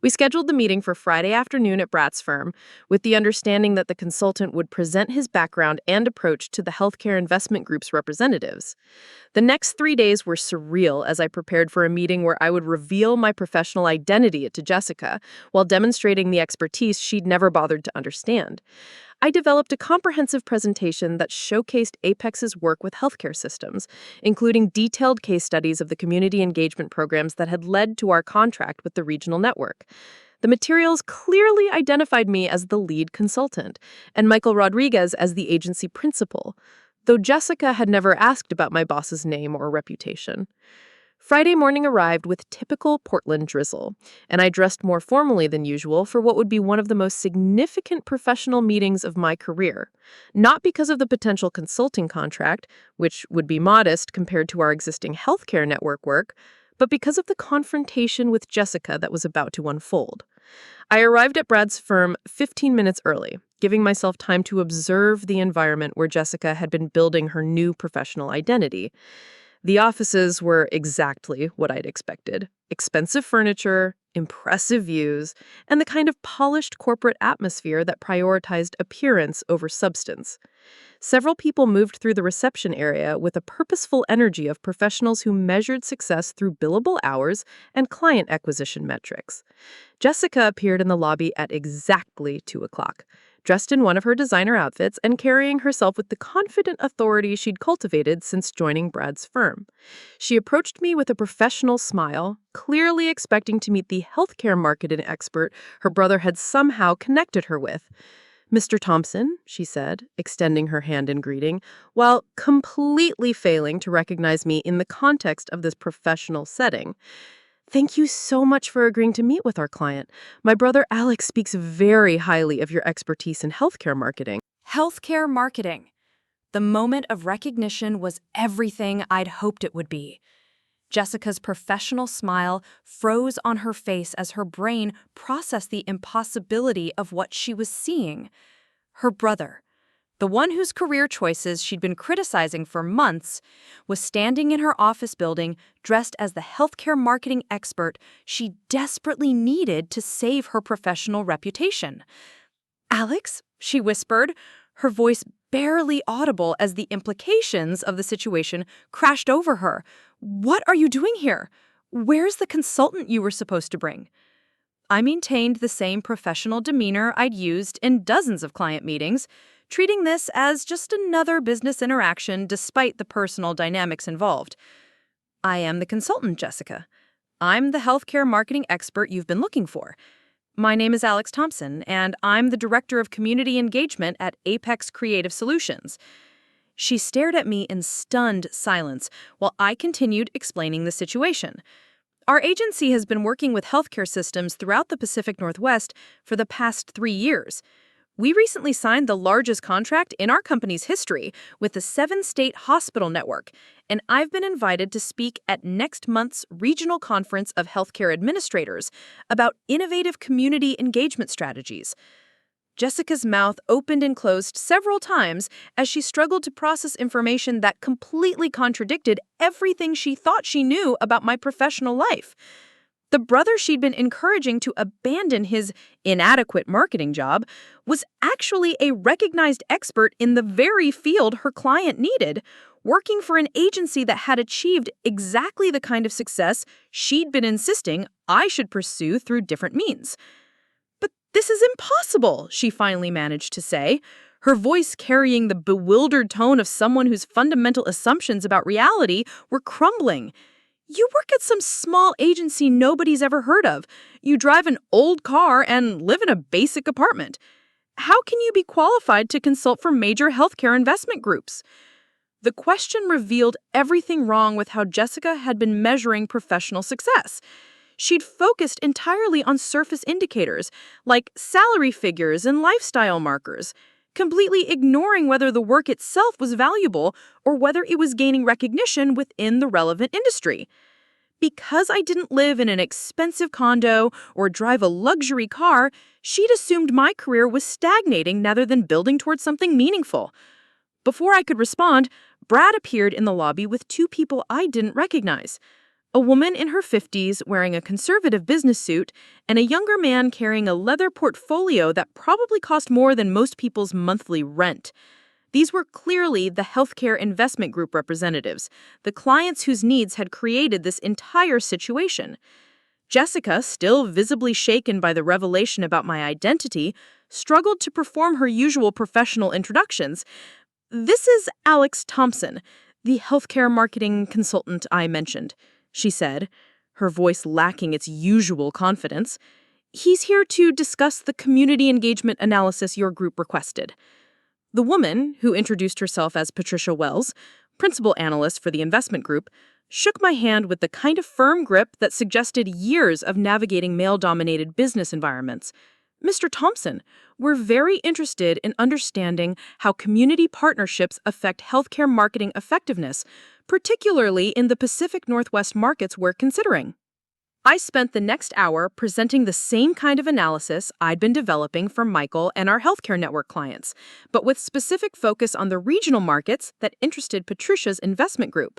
We scheduled the meeting for Friday afternoon at Brat's firm, with the understanding that the consultant would present his background and approach to the healthcare investment group's representatives. The next 3 days were surreal as I prepared for a meeting where I would reveal my professional identity to Jessica while demonstrating the expertise she'd never bothered to understand. I developed a comprehensive presentation that showcased Apex's work with healthcare systems, including detailed case studies of the community engagement programs that had led to our contract with the regional network. The materials clearly identified me as the lead consultant and Michael Rodriguez as the agency principal, though Jessica had never asked about my boss's name or reputation. Friday morning arrived with typical Portland drizzle, and I dressed more formally than usual for what would be one of the most significant professional meetings of my career. Not because of the potential consulting contract, which would be modest compared to our existing healthcare network work, but because of the confrontation with Jessica that was about to unfold. I arrived at Brad's firm 15 minutes early, giving myself time to observe the environment where Jessica had been building her new professional identity. The offices were exactly what I'd expected. Expensive furniture, impressive views, and the kind of polished corporate atmosphere that prioritized appearance over substance. Several people moved through the reception area with a purposeful energy of professionals who measured success through billable hours and client acquisition metrics. Jessica appeared in the lobby at exactly 2 o'clock, dressed in one of her designer outfits and carrying herself with the confident authority she'd cultivated since joining Brad's firm. She approached me with a professional smile, clearly expecting to meet the healthcare marketing expert her brother had somehow connected her with. Mr. Thompson, she said, extending her hand in greeting, while completely failing to recognize me in the context of this professional setting. Thank you so much for agreeing to meet with our client. My brother Alex speaks very highly of your expertise in healthcare marketing. Healthcare marketing. The moment of recognition was everything I'd hoped it would be. Jessica's professional smile froze on her face as her brain processed the impossibility of what she was seeing. Her brother, the one whose career choices she'd been criticizing for months, was standing in her office building dressed as the healthcare marketing expert she desperately needed to save her professional reputation. "Alex?" she whispered, her voice barely audible as the implications of the situation crashed over her. "What are you doing here? Where's the consultant you were supposed to bring?" I maintained the same professional demeanor I'd used in dozens of client meetings, treating this as just another business interaction despite the personal dynamics involved. "I am the consultant, Jessica. I'm the healthcare marketing expert you've been looking for. My name is Alex Thompson, and I'm the Director of Community Engagement at Apex Creative Solutions." She stared at me in stunned silence while I continued explaining the situation. Our agency has been working with healthcare systems throughout the Pacific Northwest for the past 3 years. We recently signed the largest contract in our company's history with the 7-state hospital network, and I've been invited to speak at next month's Regional Conference of Healthcare Administrators about innovative community engagement strategies. Jessica's mouth opened and closed several times as she struggled to process information that completely contradicted everything she thought she knew about my professional life. The brother she'd been encouraging to abandon his inadequate marketing job was actually a recognized expert in the very field her client needed, working for an agency that had achieved exactly the kind of success she'd been insisting I should pursue through different means. "But this is impossible," she finally managed to say, her voice carrying the bewildered tone of someone whose fundamental assumptions about reality were crumbling. "You work at some small agency nobody's ever heard of. You drive an old car and live in a basic apartment. How can you be qualified to consult for major healthcare investment groups?" The question revealed everything wrong with how Jessica had been measuring professional success. She'd focused entirely on surface indicators, like salary figures and lifestyle markers, completely ignoring whether the work itself was valuable or whether it was gaining recognition within the relevant industry. Because I didn't live in an expensive condo or drive a luxury car, she'd assumed my career was stagnating rather than building towards something meaningful. Before I could respond, Brad appeared in the lobby with 2 people I didn't recognize. A woman in her 50s wearing a conservative business suit, and a younger man carrying a leather portfolio that probably cost more than most people's monthly rent. These were clearly the healthcare investment group representatives, the clients whose needs had created this entire situation. Jessica, still visibly shaken by the revelation about my identity, struggled to perform her usual professional introductions. "This is Alex Thompson, the healthcare marketing consultant I mentioned," she said, her voice lacking its usual confidence. "He's here to discuss the community engagement analysis your group requested." The woman, who introduced herself as Patricia Wells, principal analyst for the investment group, shook my hand with the kind of firm grip that suggested years of navigating male-dominated business environments. "Mr. Thompson, we're very interested in understanding how community partnerships affect healthcare marketing effectiveness, particularly in the Pacific Northwest markets we're considering." I spent the next hour presenting the same kind of analysis I'd been developing for Michael and our healthcare network clients, but with specific focus on the regional markets that interested Patricia's investment group.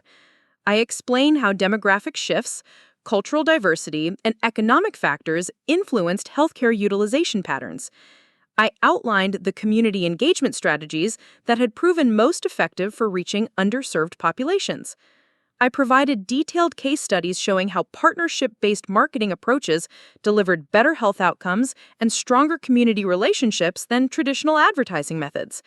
I explained how demographic shifts, cultural diversity, and economic factors influenced healthcare utilization patterns. I outlined the community engagement strategies that had proven most effective for reaching underserved populations. I provided detailed case studies showing how partnership-based marketing approaches delivered better health outcomes and stronger community relationships than traditional advertising methods.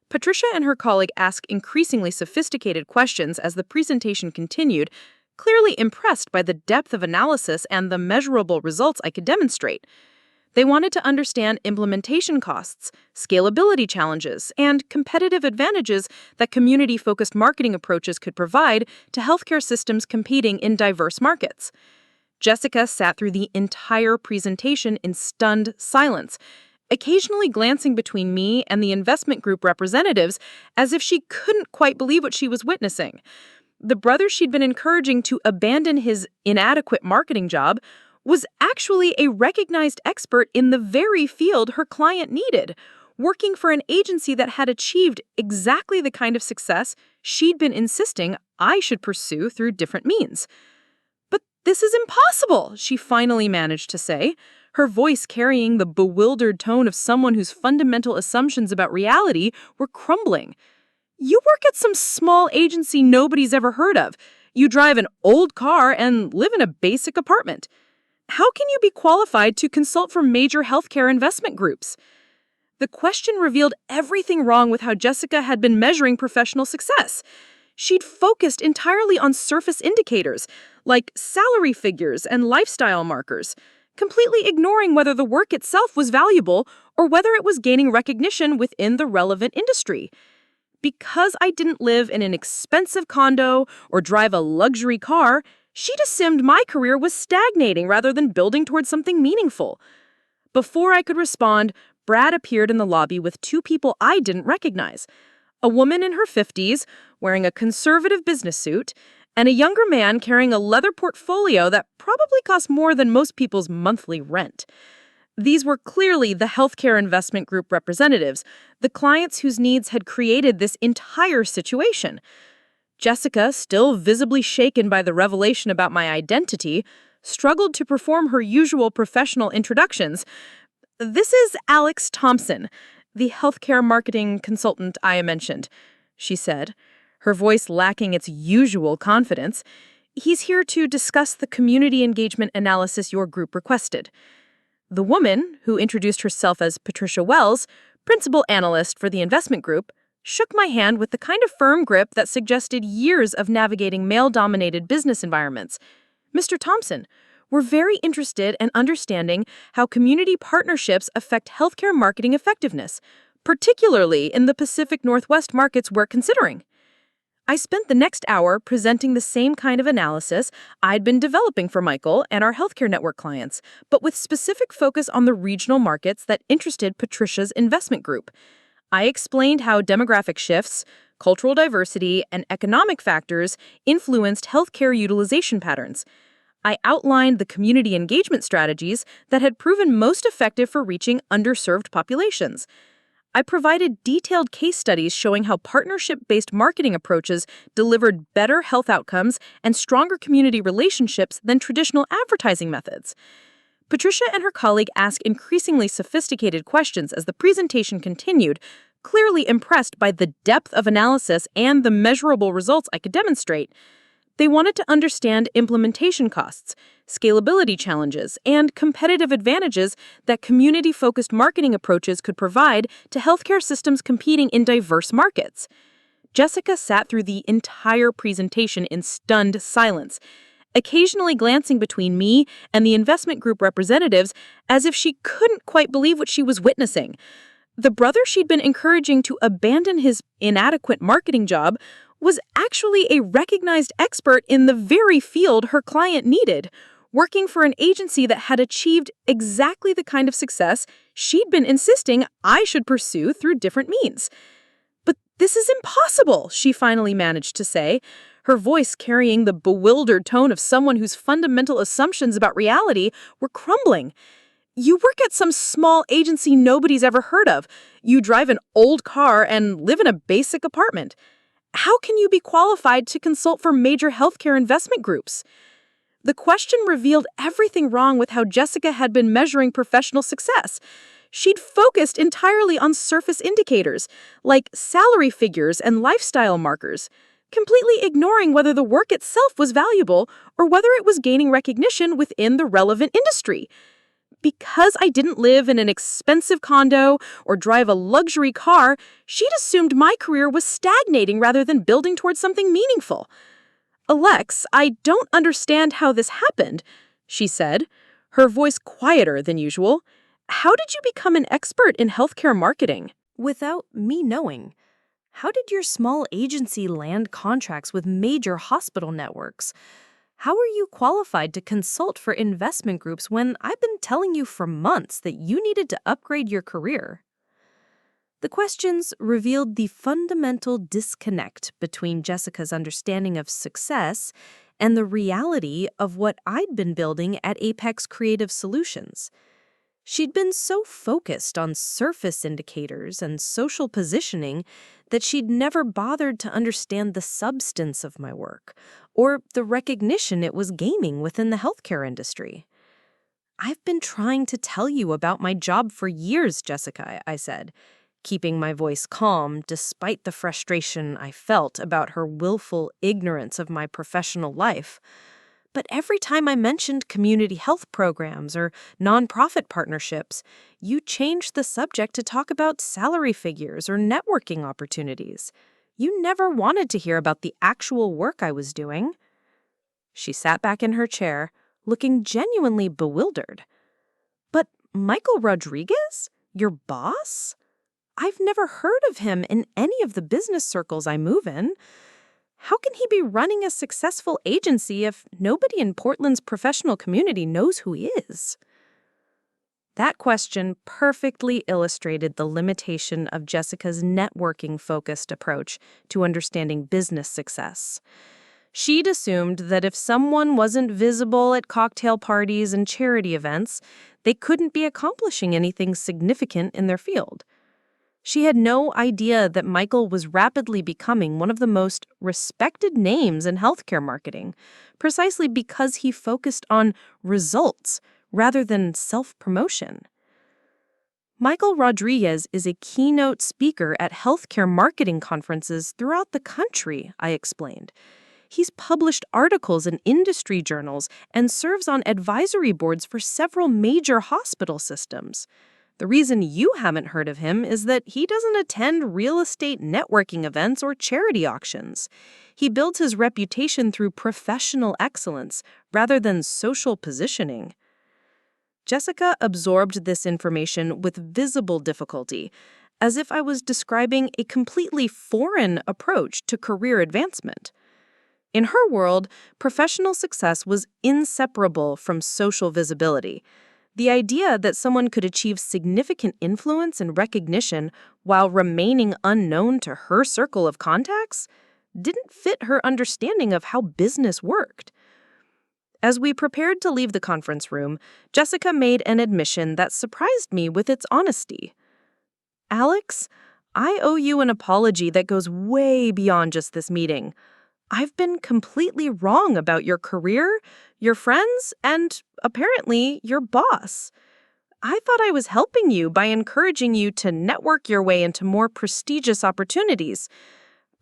Patricia and her colleague asked increasingly sophisticated questions as the presentation continued, clearly impressed by the depth of analysis and the measurable results I could demonstrate. They wanted to understand implementation costs, scalability challenges, and competitive advantages that community-focused marketing approaches could provide to healthcare systems competing in diverse markets. Jessica sat through the entire presentation in stunned silence, occasionally glancing between me and the investment group representatives as if she couldn't quite believe what she was witnessing. The brother she'd been encouraging to abandon his inadequate marketing job was actually a recognized expert in the very field her client needed, working for an agency that had achieved exactly the kind of success she'd been insisting I should pursue through different means. "But this is impossible," she finally managed to say, her voice carrying the bewildered tone of someone whose fundamental assumptions about reality were crumbling. "You work at some small agency nobody's ever heard of. You drive an old car and live in a basic apartment. How can you be qualified to consult for major healthcare investment groups?" The question revealed everything wrong with how Jessica had been measuring professional success. She'd focused entirely on surface indicators, like salary figures and lifestyle markers, completely ignoring whether the work itself was valuable or whether it was gaining recognition within the relevant industry. Because I didn't live in an expensive condo or drive a luxury car, she'd assumed my career was stagnating rather than building towards something meaningful. Before I could respond, Brad appeared in the lobby with two people I didn't recognize. A woman in her 50s, wearing a conservative business suit, and a younger man carrying a leather portfolio that probably cost more than most people's monthly rent. These were clearly the healthcare investment group representatives, the clients whose needs had created this entire situation. Jessica, still visibly shaken by the revelation about my identity, struggled to perform her usual professional introductions. "This is Alex Thompson, the healthcare marketing consultant I mentioned," she said, her voice lacking its usual confidence. "He's here to discuss the community engagement analysis your group requested." The woman, who introduced herself as Patricia Wells, principal analyst for the investment group, shook my hand with the kind of firm grip that suggested years of navigating male-dominated business environments. "Mr. Thompson, we're very interested in understanding how community partnerships affect healthcare marketing effectiveness, particularly in the Pacific Northwest markets we're considering." I spent the next hour presenting the same kind of analysis I'd been developing for Michael and our healthcare network clients, but with specific focus on the regional markets that interested Patricia's investment group. I explained how demographic shifts, cultural diversity, and economic factors influenced healthcare utilization patterns. I outlined the community engagement strategies that had proven most effective for reaching underserved populations. I provided detailed case studies showing how partnership-based marketing approaches delivered better health outcomes and stronger community relationships than traditional advertising methods. Patricia and her colleague asked increasingly sophisticated questions as the presentation continued, clearly impressed by the depth of analysis and the measurable results I could demonstrate. They wanted to understand implementation costs, scalability challenges, and competitive advantages that community-focused marketing approaches could provide to healthcare systems competing in diverse markets. Jessica sat through the entire presentation in stunned silence, occasionally glancing between me and the investment group representatives as if she couldn't quite believe what she was witnessing. The brother she'd been encouraging to abandon his inadequate marketing job was actually a recognized expert in the very field her client needed, working for an agency that had achieved exactly the kind of success she'd been insisting I should pursue through different means. "But this is impossible," she finally managed to say, her voice carrying the bewildered tone of someone whose fundamental assumptions about reality were crumbling. "You work at some small agency nobody's ever heard of. You drive an old car and live in a basic apartment. How can you be qualified to consult for major healthcare investment groups?" The question revealed everything wrong with how Jessica had been measuring professional success. She'd focused entirely on surface indicators, like salary figures and lifestyle markers, completely ignoring whether the work itself was valuable or whether it was gaining recognition within the relevant industry. Because I didn't live in an expensive condo or drive a luxury car, she'd assumed my career was stagnating rather than building towards something meaningful. "Alex, I don't understand how this happened," she said, her voice quieter than usual. "How did you become an expert in healthcare marketing?" Without me knowing. How did your small agency land contracts with major hospital networks? How are you qualified to consult for investment groups when I've been telling you for months that you needed to upgrade your career? The questions revealed the fundamental disconnect between Jessica's understanding of success and the reality of what I'd been building at Apex Creative Solutions. She'd been so focused on surface indicators and social positioning that she'd never bothered to understand the substance of my work or the recognition it was gaining within the healthcare industry. "I've been trying to tell you about my job for years, Jessica," I said, keeping my voice calm despite the frustration I felt about her willful ignorance of my professional life. "But every time I mentioned community health programs or nonprofit partnerships, you changed the subject to talk about salary figures or networking opportunities. You never wanted to hear about the actual work I was doing." She sat back in her chair, looking genuinely bewildered. "But Michael Rodriguez? Your boss?" I've never heard of him in any of the business circles I move in. How can he be running a successful agency if nobody in Portland's professional community knows who he is? That question perfectly illustrated the limitation of Jessica's networking-focused approach to understanding business success. She'd assumed that if someone wasn't visible at cocktail parties and charity events, they couldn't be accomplishing anything significant in their field. She had no idea that Michael was rapidly becoming one of the most respected names in healthcare marketing, precisely because he focused on results rather than self-promotion. Michael Rodriguez is a keynote speaker at healthcare marketing conferences throughout the country, I explained. He's published articles in industry journals and serves on advisory boards for several major hospital systems. The reason you haven't heard of him is that he doesn't attend real estate networking events or charity auctions. He builds his reputation through professional excellence rather than social positioning. Jessica absorbed this information with visible difficulty, as if I was describing a completely foreign approach to career advancement. In her world, professional success was inseparable from social visibility. The idea that someone could achieve significant influence and recognition while remaining unknown to her circle of contacts didn't fit her understanding of how business worked. As we prepared to leave the conference room, Jessica made an admission that surprised me with its honesty. "Alex, I owe you an apology that goes way beyond just this meeting. I've been completely wrong about your career, your friends, and apparently your boss. I thought I was helping you by encouraging you to network your way into more prestigious opportunities.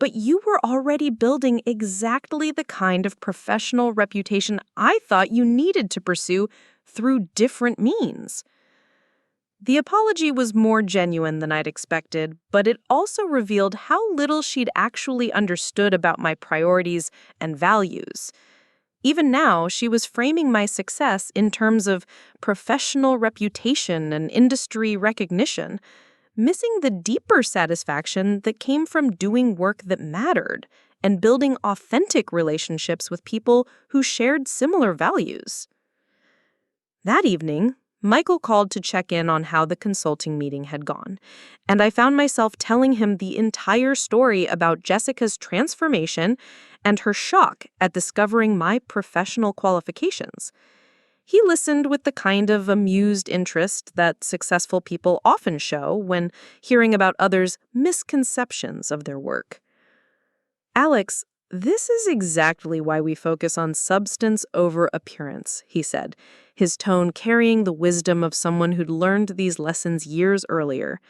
But you were already building exactly the kind of professional reputation I thought you needed to pursue through different means." The apology was more genuine than I'd expected, but it also revealed how little she'd actually understood about my priorities and values. Even now, she was framing my success in terms of professional reputation and industry recognition, missing the deeper satisfaction that came from doing work that mattered and building authentic relationships with people who shared similar values. That evening, Michael called to check in on how the consulting meeting had gone, and I found myself telling him the entire story about Jessica's transformation and her shock at discovering my professional qualifications. He listened with the kind of amused interest that successful people often show when hearing about others' misconceptions of their work. "Alex, this is exactly why we focus on substance over appearance," he said, his tone carrying the wisdom of someone who'd learned these lessons years earlier.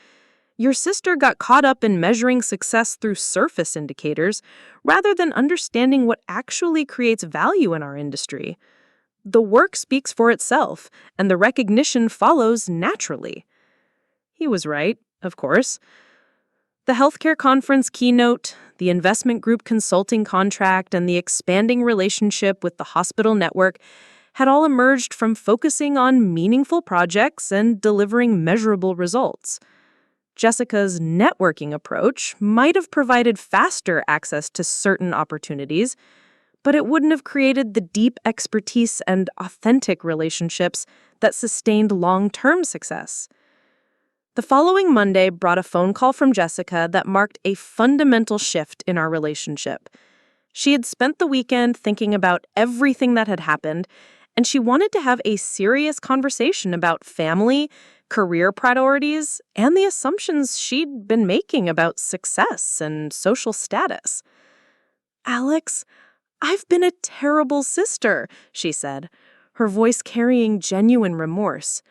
"Your sister got caught up in measuring success through surface indicators rather than understanding what actually creates value in our industry. The work speaks for itself, and the recognition follows naturally." He was right, of course. The healthcare conference keynote, the investment group consulting contract, and the expanding relationship with the hospital network had all emerged from focusing on meaningful projects and delivering measurable results. Jessica's networking approach might have provided faster access to certain opportunities, but it wouldn't have created the deep expertise and authentic relationships that sustained long-term success. The following Monday brought a phone call from Jessica that marked a fundamental shift in our relationship. She had spent the weekend thinking about everything that had happened, and she wanted to have a serious conversation about family, career priorities, and the assumptions she'd been making about success and social status. "Alex, I've been a terrible sister," she said, her voice carrying genuine remorse.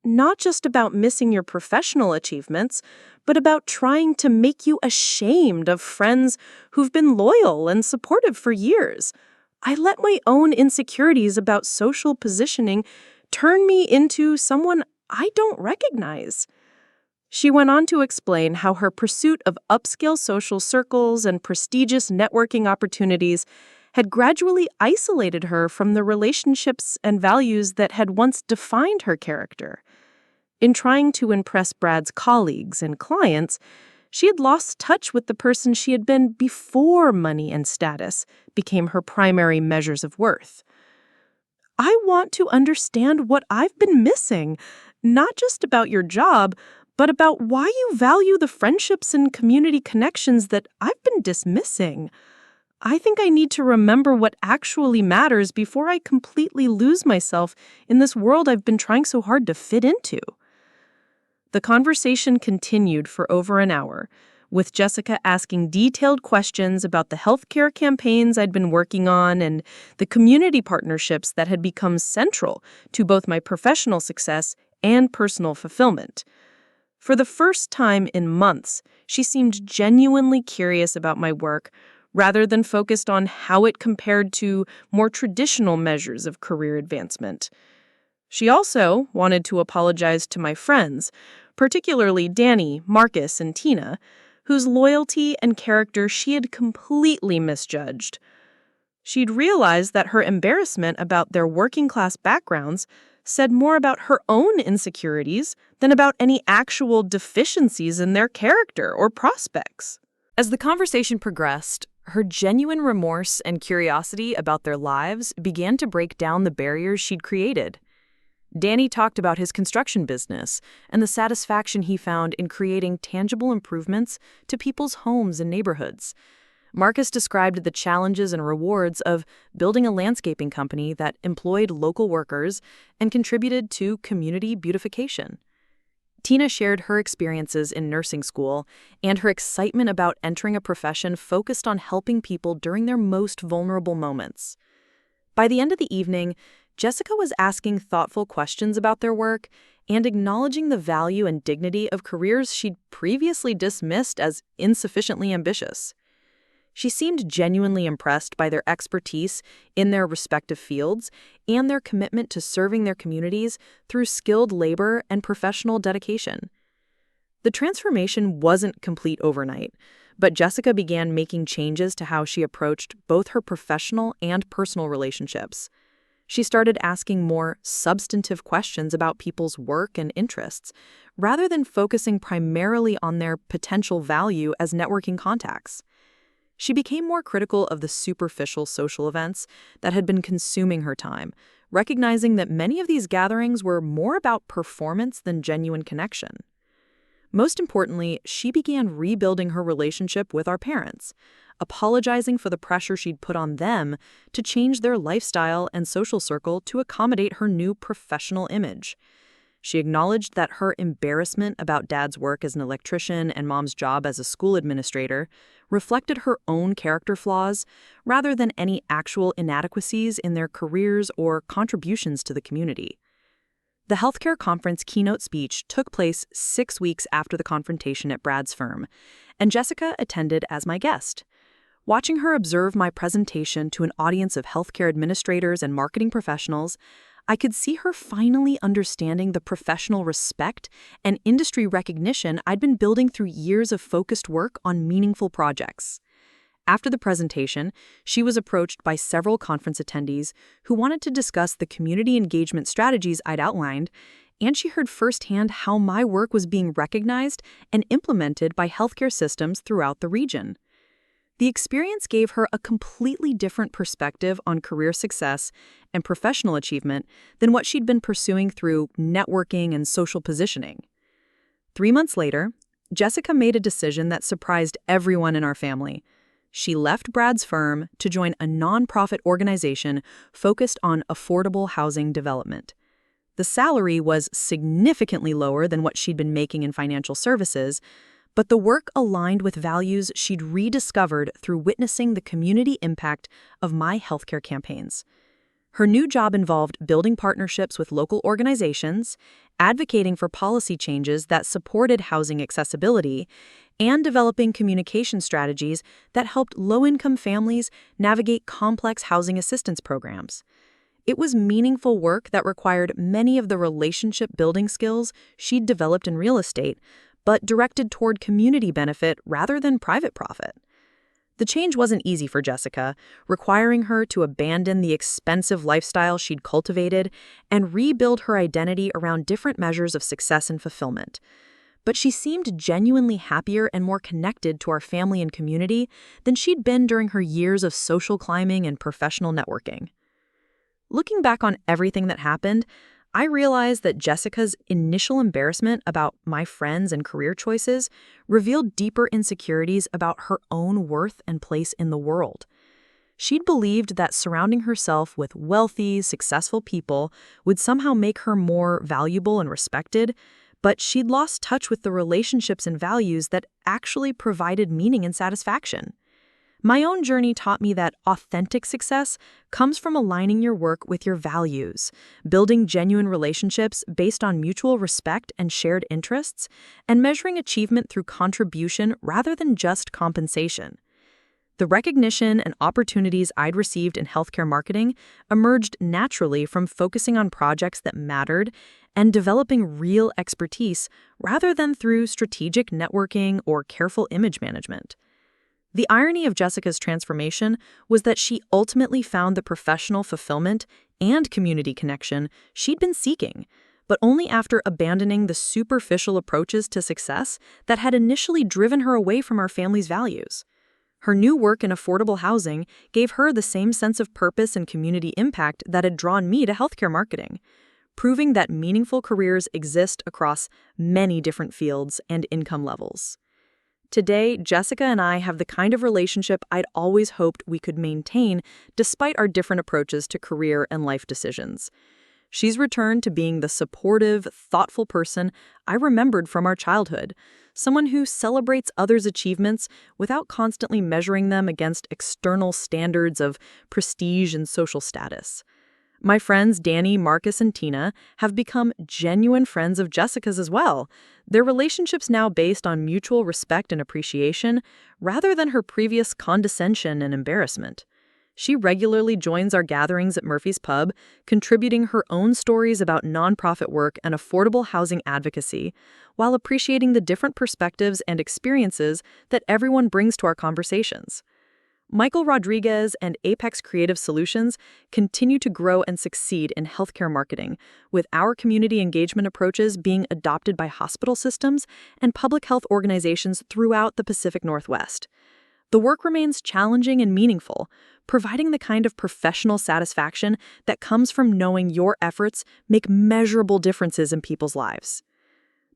"Not just about missing your professional achievements, but about trying to make you ashamed of friends who've been loyal and supportive for years. I let my own insecurities about social positioning turn me into someone I don't recognize." She went on to explain how her pursuit of upscale social circles and prestigious networking opportunities had gradually isolated her from the relationships and values that had once defined her character. In trying to impress Brad's colleagues and clients, she had lost touch with the person she had been before money and status became her primary measures of worth. I want to understand what I've been missing, not just about your job, but about why you value the friendships and community connections that I've been dismissing. I think I need to remember what actually matters before I completely lose myself in this world I've been trying so hard to fit into. The conversation continued for over an hour, with Jessica asking detailed questions about the healthcare campaigns I'd been working on and the community partnerships that had become central to both my professional success and personal fulfillment. For the first time in months, she seemed genuinely curious about my work rather than focused on how it compared to more traditional measures of career advancement. She also wanted to apologize to my friends, particularly Danny, Marcus, and Tina, whose loyalty and character she had completely misjudged. She'd realized that her embarrassment about their working-class backgrounds said more about her own insecurities than about any actual deficiencies in their character or prospects. As the conversation progressed, her genuine remorse and curiosity about their lives began to break down the barriers she'd created. Danny talked about his construction business and the satisfaction he found in creating tangible improvements to people's homes and neighborhoods. Marcus described the challenges and rewards of building a landscaping company that employed local workers and contributed to community beautification. Tina shared her experiences in nursing school and her excitement about entering a profession focused on helping people during their most vulnerable moments. By the end of the evening, Jessica was asking thoughtful questions about their work and acknowledging the value and dignity of careers she'd previously dismissed as insufficiently ambitious. She seemed genuinely impressed by their expertise in their respective fields and their commitment to serving their communities through skilled labor and professional dedication. The transformation wasn't complete overnight, but Jessica began making changes to how she approached both her professional and personal relationships. She started asking more substantive questions about people's work and interests, rather than focusing primarily on their potential value as networking contacts. She became more critical of the superficial social events that had been consuming her time, recognizing that many of these gatherings were more about performance than genuine connection. Most importantly, she began rebuilding her relationship with our parents, apologizing for the pressure she'd put on them to change their lifestyle and social circle to accommodate her new professional image. She acknowledged that her embarrassment about Dad's work as an electrician and Mom's job as a school administrator reflected her own character flaws rather than any actual inadequacies in their careers or contributions to the community. The healthcare conference keynote speech took place 6 weeks after the confrontation at Brad's firm, and Jessica attended as my guest. Watching her observe my presentation to an audience of healthcare administrators and marketing professionals, I could see her finally understanding the professional respect and industry recognition I'd been building through years of focused work on meaningful projects. After the presentation, she was approached by several conference attendees who wanted to discuss the community engagement strategies I'd outlined, and she heard firsthand how my work was being recognized and implemented by healthcare systems throughout the region. The experience gave her a completely different perspective on career success and professional achievement than what she'd been pursuing through networking and social positioning. 3 months later, Jessica made a decision that surprised everyone in our family. She left Brad's firm to join a nonprofit organization focused on affordable housing development. The salary was significantly lower than what she'd been making in financial services, but the work aligned with values she'd rediscovered through witnessing the community impact of my healthcare campaigns. Her new job involved building partnerships with local organizations, advocating for policy changes that supported housing accessibility, and developing communication strategies that helped low-income families navigate complex housing assistance programs. It was meaningful work that required many of the relationship-building skills she'd developed in real estate, but directed toward community benefit rather than private profit. The change wasn't easy for Jessica, requiring her to abandon the expensive lifestyle she'd cultivated and rebuild her identity around different measures of success and fulfillment. But she seemed genuinely happier and more connected to our family and community than she'd been during her years of social climbing and professional networking. Looking back on everything that happened, I realized that Jessica's initial embarrassment about my friends and career choices revealed deeper insecurities about her own worth and place in the world. She'd believed that surrounding herself with wealthy, successful people would somehow make her more valuable and respected, but she'd lost touch with the relationships and values that actually provided meaning and satisfaction. My own journey taught me that authentic success comes from aligning your work with your values, building genuine relationships based on mutual respect and shared interests, and measuring achievement through contribution rather than just compensation. The recognition and opportunities I'd received in healthcare marketing emerged naturally from focusing on projects that mattered and developing real expertise rather than through strategic networking or careful image management. The irony of Jessica's transformation was that she ultimately found the professional fulfillment and community connection she'd been seeking, but only after abandoning the superficial approaches to success that had initially driven her away from our family's values. Her new work in affordable housing gave her the same sense of purpose and community impact that had drawn me to healthcare marketing, proving that meaningful careers exist across many different fields and income levels. Today, Jessica and I have the kind of relationship I'd always hoped we could maintain despite our different approaches to career and life decisions. She's returned to being the supportive, thoughtful person I remembered from our childhood, someone who celebrates others' achievements without constantly measuring them against external standards of prestige and social status. My friends Danny, Marcus, and Tina have become genuine friends of Jessica's as well, their relationships now based on mutual respect and appreciation rather than her previous condescension and embarrassment. She regularly joins our gatherings at Murphy's Pub, contributing her own stories about nonprofit work and affordable housing advocacy, while appreciating the different perspectives and experiences that everyone brings to our conversations. Michael Rodriguez and Apex Creative Solutions continue to grow and succeed in healthcare marketing, with our community engagement approaches being adopted by hospital systems and public health organizations throughout the Pacific Northwest. The work remains challenging and meaningful, providing the kind of professional satisfaction that comes from knowing your efforts make measurable differences in people's lives.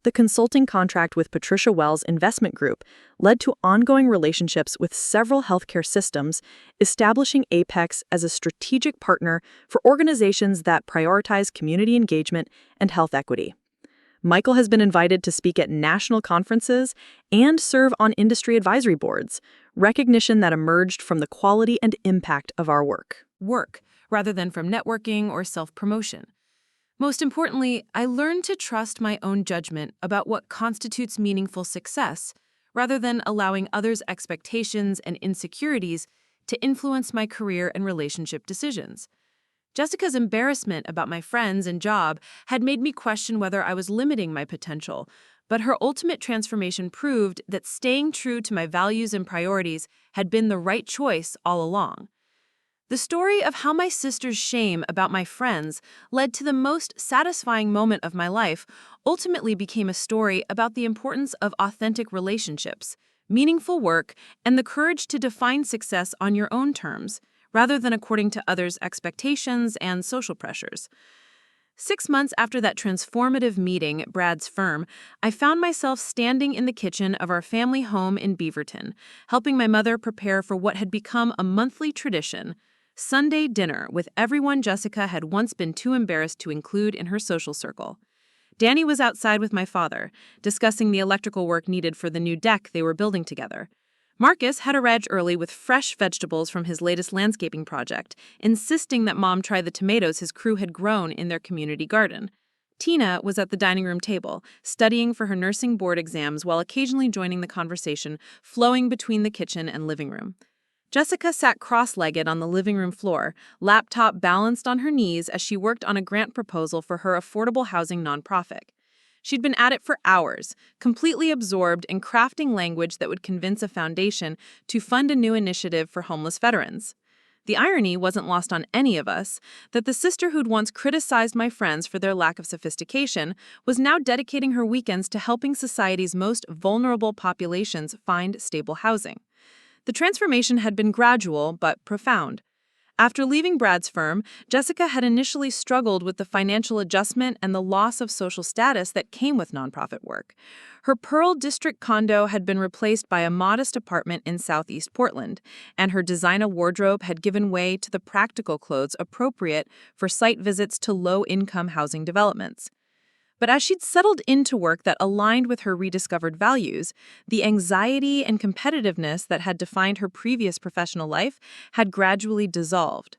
The consulting contract with Patricia Wells Investment Group led to ongoing relationships with several healthcare systems, establishing Apex as a strategic partner for organizations that prioritize community engagement and health equity. Michael has been invited to speak at national conferences and serve on industry advisory boards, recognition that emerged from the quality and impact of our work. Rather than from networking or self-promotion. Most importantly, I learned to trust my own judgment about what constitutes meaningful success, rather than allowing others' expectations and insecurities to influence my career and relationship decisions. Jessica's embarrassment about my friends and job had made me question whether I was limiting my potential, but her ultimate transformation proved that staying true to my values and priorities had been the right choice all along. The story of how my sister's shame about my friends led to the most satisfying moment of my life ultimately became a story about the importance of authentic relationships, meaningful work, and the courage to define success on your own terms, rather than according to others' expectations and social pressures. 6 months after that transformative meeting at Brad's firm, I found myself standing in the kitchen of our family home in Beaverton, helping my mother prepare for what had become a monthly tradition, Sunday dinner with everyone Jessica had once been too embarrassed to include in her social circle. Danny was outside with my father, discussing the electrical work needed for the new deck they were building together. Marcus had arrived early with fresh vegetables from his latest landscaping project, insisting that Mom try the tomatoes his crew had grown in their community garden. Tina was at the dining room table, studying for her nursing board exams while occasionally joining the conversation flowing between the kitchen and living room. Jessica sat cross-legged on the living room floor, laptop balanced on her knees as she worked on a grant proposal for her affordable housing nonprofit. She'd been at it for hours, completely absorbed in crafting language that would convince a foundation to fund a new initiative for homeless veterans. The irony wasn't lost on any of us that the sister who'd once criticized my friends for their lack of sophistication was now dedicating her weekends to helping society's most vulnerable populations find stable housing. The transformation had been gradual but profound. After leaving Brad's firm, Jessica had initially struggled with the financial adjustment and the loss of social status that came with nonprofit work. Her Pearl District condo had been replaced by a modest apartment in Southeast Portland, and her designer wardrobe had given way to the practical clothes appropriate for site visits to low-income housing developments. But as she'd settled into work that aligned with her rediscovered values, the anxiety and competitiveness that had defined her previous professional life had gradually dissolved.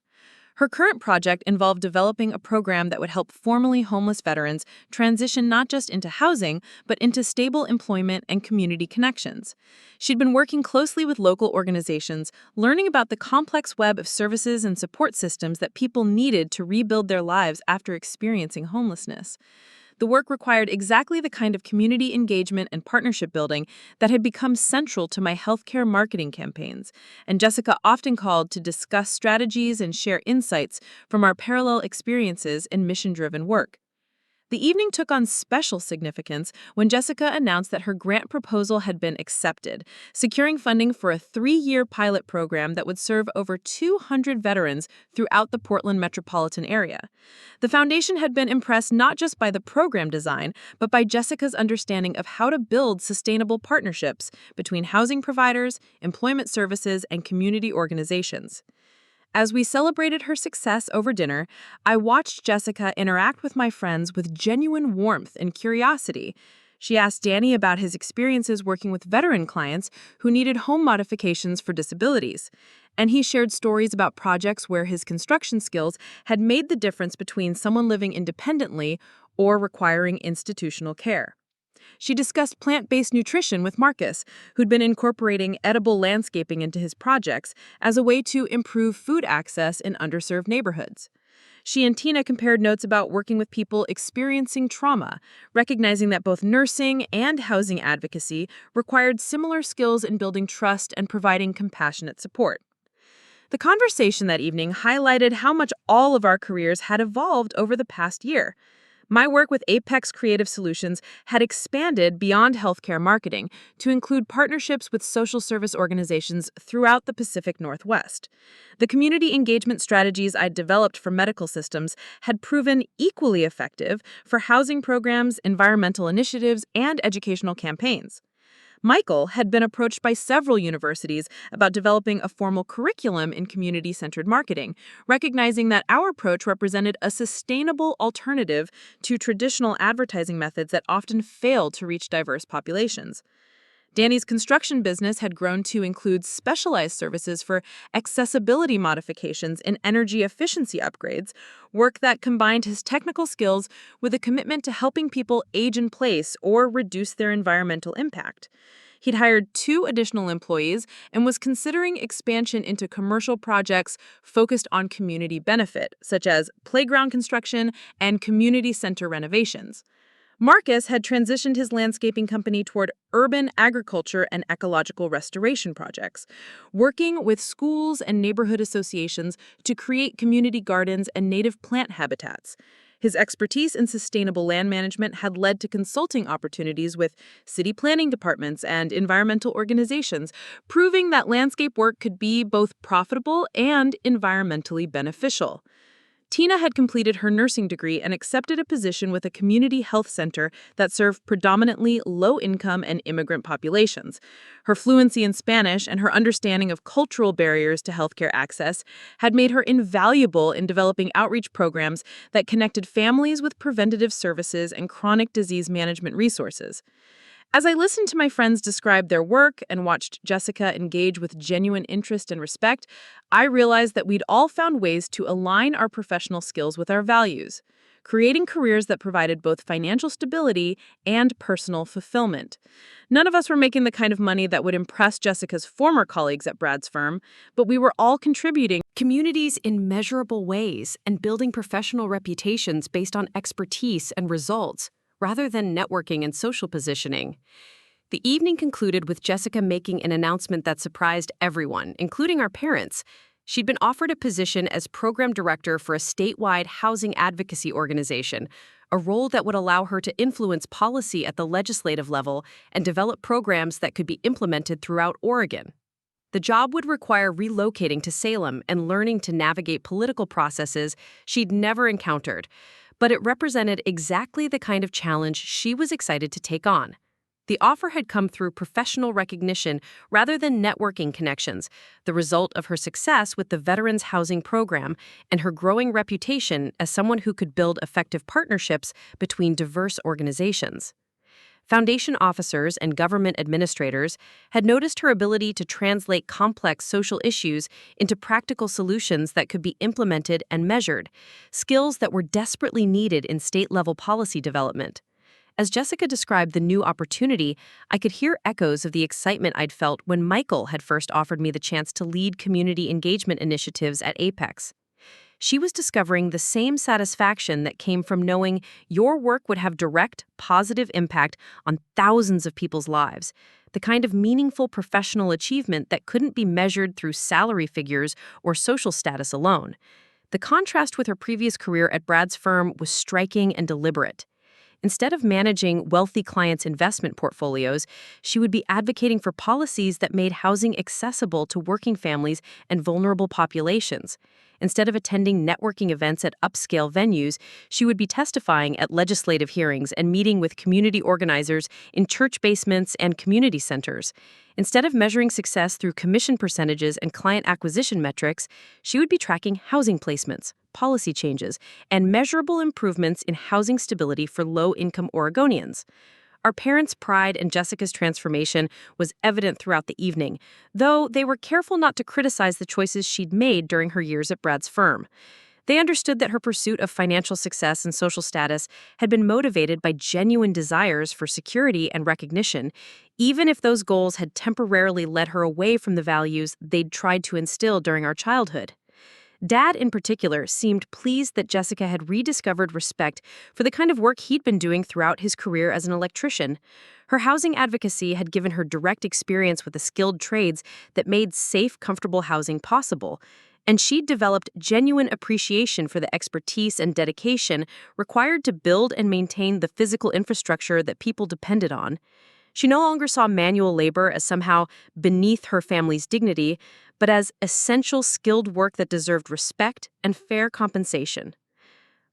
Her current project involved developing a program that would help formerly homeless veterans transition not just into housing, but into stable employment and community connections. She'd been working closely with local organizations, learning about the complex web of services and support systems that people needed to rebuild their lives after experiencing homelessness. The work required exactly the kind of community engagement and partnership building that had become central to my healthcare marketing campaigns, and Jessica often called to discuss strategies and share insights from our parallel experiences in mission-driven work. The evening took on special significance when Jessica announced that her grant proposal had been accepted, securing funding for a 3-year pilot program that would serve over 200 veterans throughout the Portland metropolitan area. The foundation had been impressed not just by the program design, but by Jessica's understanding of how to build sustainable partnerships between housing providers, employment services, and community organizations. As we celebrated her success over dinner, I watched Jessica interact with my friends with genuine warmth and curiosity. She asked Danny about his experiences working with veteran clients who needed home modifications for disabilities, and he shared stories about projects where his construction skills had made the difference between someone living independently or requiring institutional care. She discussed plant-based nutrition with Marcus, who'd been incorporating edible landscaping into his projects as a way to improve food access in underserved neighborhoods. She and Tina compared notes about working with people experiencing trauma, recognizing that both nursing and housing advocacy required similar skills in building trust and providing compassionate support. The conversation that evening highlighted how much all of our careers had evolved over the past year. My work with Apex Creative Solutions had expanded beyond healthcare marketing to include partnerships with social service organizations throughout the Pacific Northwest. The community engagement strategies I'd developed for medical systems had proven equally effective for housing programs, environmental initiatives, and educational campaigns. Michael had been approached by several universities about developing a formal curriculum in community-centered marketing, recognizing that our approach represented a sustainable alternative to traditional advertising methods that often fail to reach diverse populations. Danny's construction business had grown to include specialized services for accessibility modifications and energy efficiency upgrades, work that combined his technical skills with a commitment to helping people age in place or reduce their environmental impact. He'd hired 2 additional employees and was considering expansion into commercial projects focused on community benefit, such as playground construction and community center renovations. Marcus had transitioned his landscaping company toward urban agriculture and ecological restoration projects, working with schools and neighborhood associations to create community gardens and native plant habitats. His expertise in sustainable land management had led to consulting opportunities with city planning departments and environmental organizations, proving that landscape work could be both profitable and environmentally beneficial. Tina had completed her nursing degree and accepted a position with a community health center that served predominantly low-income and immigrant populations. Her fluency in Spanish and her understanding of cultural barriers to healthcare access had made her invaluable in developing outreach programs that connected families with preventative services and chronic disease management resources. As I listened to my friends describe their work and watched Jessica engage with genuine interest and respect, I realized that we'd all found ways to align our professional skills with our values, creating careers that provided both financial stability and personal fulfillment. None of us were making the kind of money that would impress Jessica's former colleagues at Brad's firm, but we were all contributing Communities in measurable ways and building professional reputations based on expertise and results. rather than networking and social positioning. The evening concluded with Jessica making an announcement that surprised everyone, including our parents. She'd been offered a position as program director for a statewide housing advocacy organization, a role that would allow her to influence policy at the legislative level and develop programs that could be implemented throughout Oregon. The job would require relocating to Salem and learning to navigate political processes she'd never encountered, but it represented exactly the kind of challenge she was excited to take on. The offer had come through professional recognition rather than networking connections, the result of her success with the Veterans Housing Program and her growing reputation as someone who could build effective partnerships between diverse organizations. Foundation officers and government administrators had noticed her ability to translate complex social issues into practical solutions that could be implemented and measured, skills that were desperately needed in state-level policy development. As Jessica described the new opportunity, I could hear echoes of the excitement I'd felt when Michael had first offered me the chance to lead community engagement initiatives at Apex. She was discovering the same satisfaction that came from knowing your work would have direct, positive impact on thousands of people's lives, the kind of meaningful professional achievement that couldn't be measured through salary figures or social status alone. The contrast with her previous career at Brad's firm was striking and deliberate. Instead of managing wealthy clients' investment portfolios, she would be advocating for policies that made housing accessible to working families and vulnerable populations. Instead of attending networking events at upscale venues, she would be testifying at legislative hearings and meeting with community organizers in church basements and community centers. Instead of measuring success through commission percentages and client acquisition metrics, she would be tracking housing placements, policy changes, and measurable improvements in housing stability for low-income Oregonians. Our parents' pride in Jessica's transformation was evident throughout the evening, though they were careful not to criticize the choices she'd made during her years at Brad's firm. They understood that her pursuit of financial success and social status had been motivated by genuine desires for security and recognition, even if those goals had temporarily led her away from the values they'd tried to instill during our childhood. Dad, in particular, seemed pleased that Jessica had rediscovered respect for the kind of work he'd been doing throughout his career as an electrician. Her housing advocacy had given her direct experience with the skilled trades that made safe, comfortable housing possible, and she'd developed genuine appreciation for the expertise and dedication required to build and maintain the physical infrastructure that people depended on. She no longer saw manual labor as somehow beneath her family's dignity, but as essential skilled work that deserved respect and fair compensation.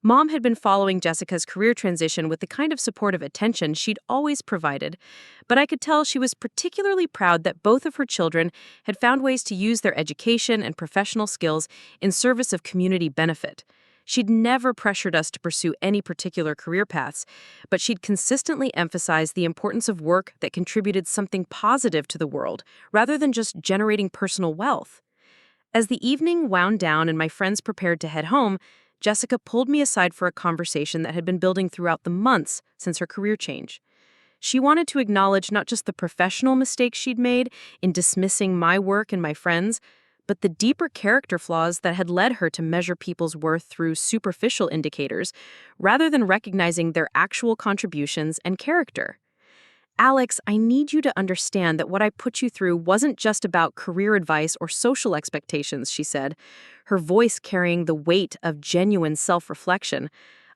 Mom had been following Jessica's career transition with the kind of supportive attention she'd always provided, but I could tell she was particularly proud that both of her children had found ways to use their education and professional skills in service of community benefit. She'd never pressured us to pursue any particular career paths, but she'd consistently emphasized the importance of work that contributed something positive to the world, rather than just generating personal wealth. As the evening wound down and my friends prepared to head home, Jessica pulled me aside for a conversation that had been building throughout the months since her career change. She wanted to acknowledge not just the professional mistakes she'd made in dismissing my work and my friends, but the deeper character flaws that had led her to measure people's worth through superficial indicators, rather than recognizing their actual contributions and character. Alex, I need you to understand that what I put you through wasn't just about career advice or social expectations, she said, her voice carrying the weight of genuine self-reflection.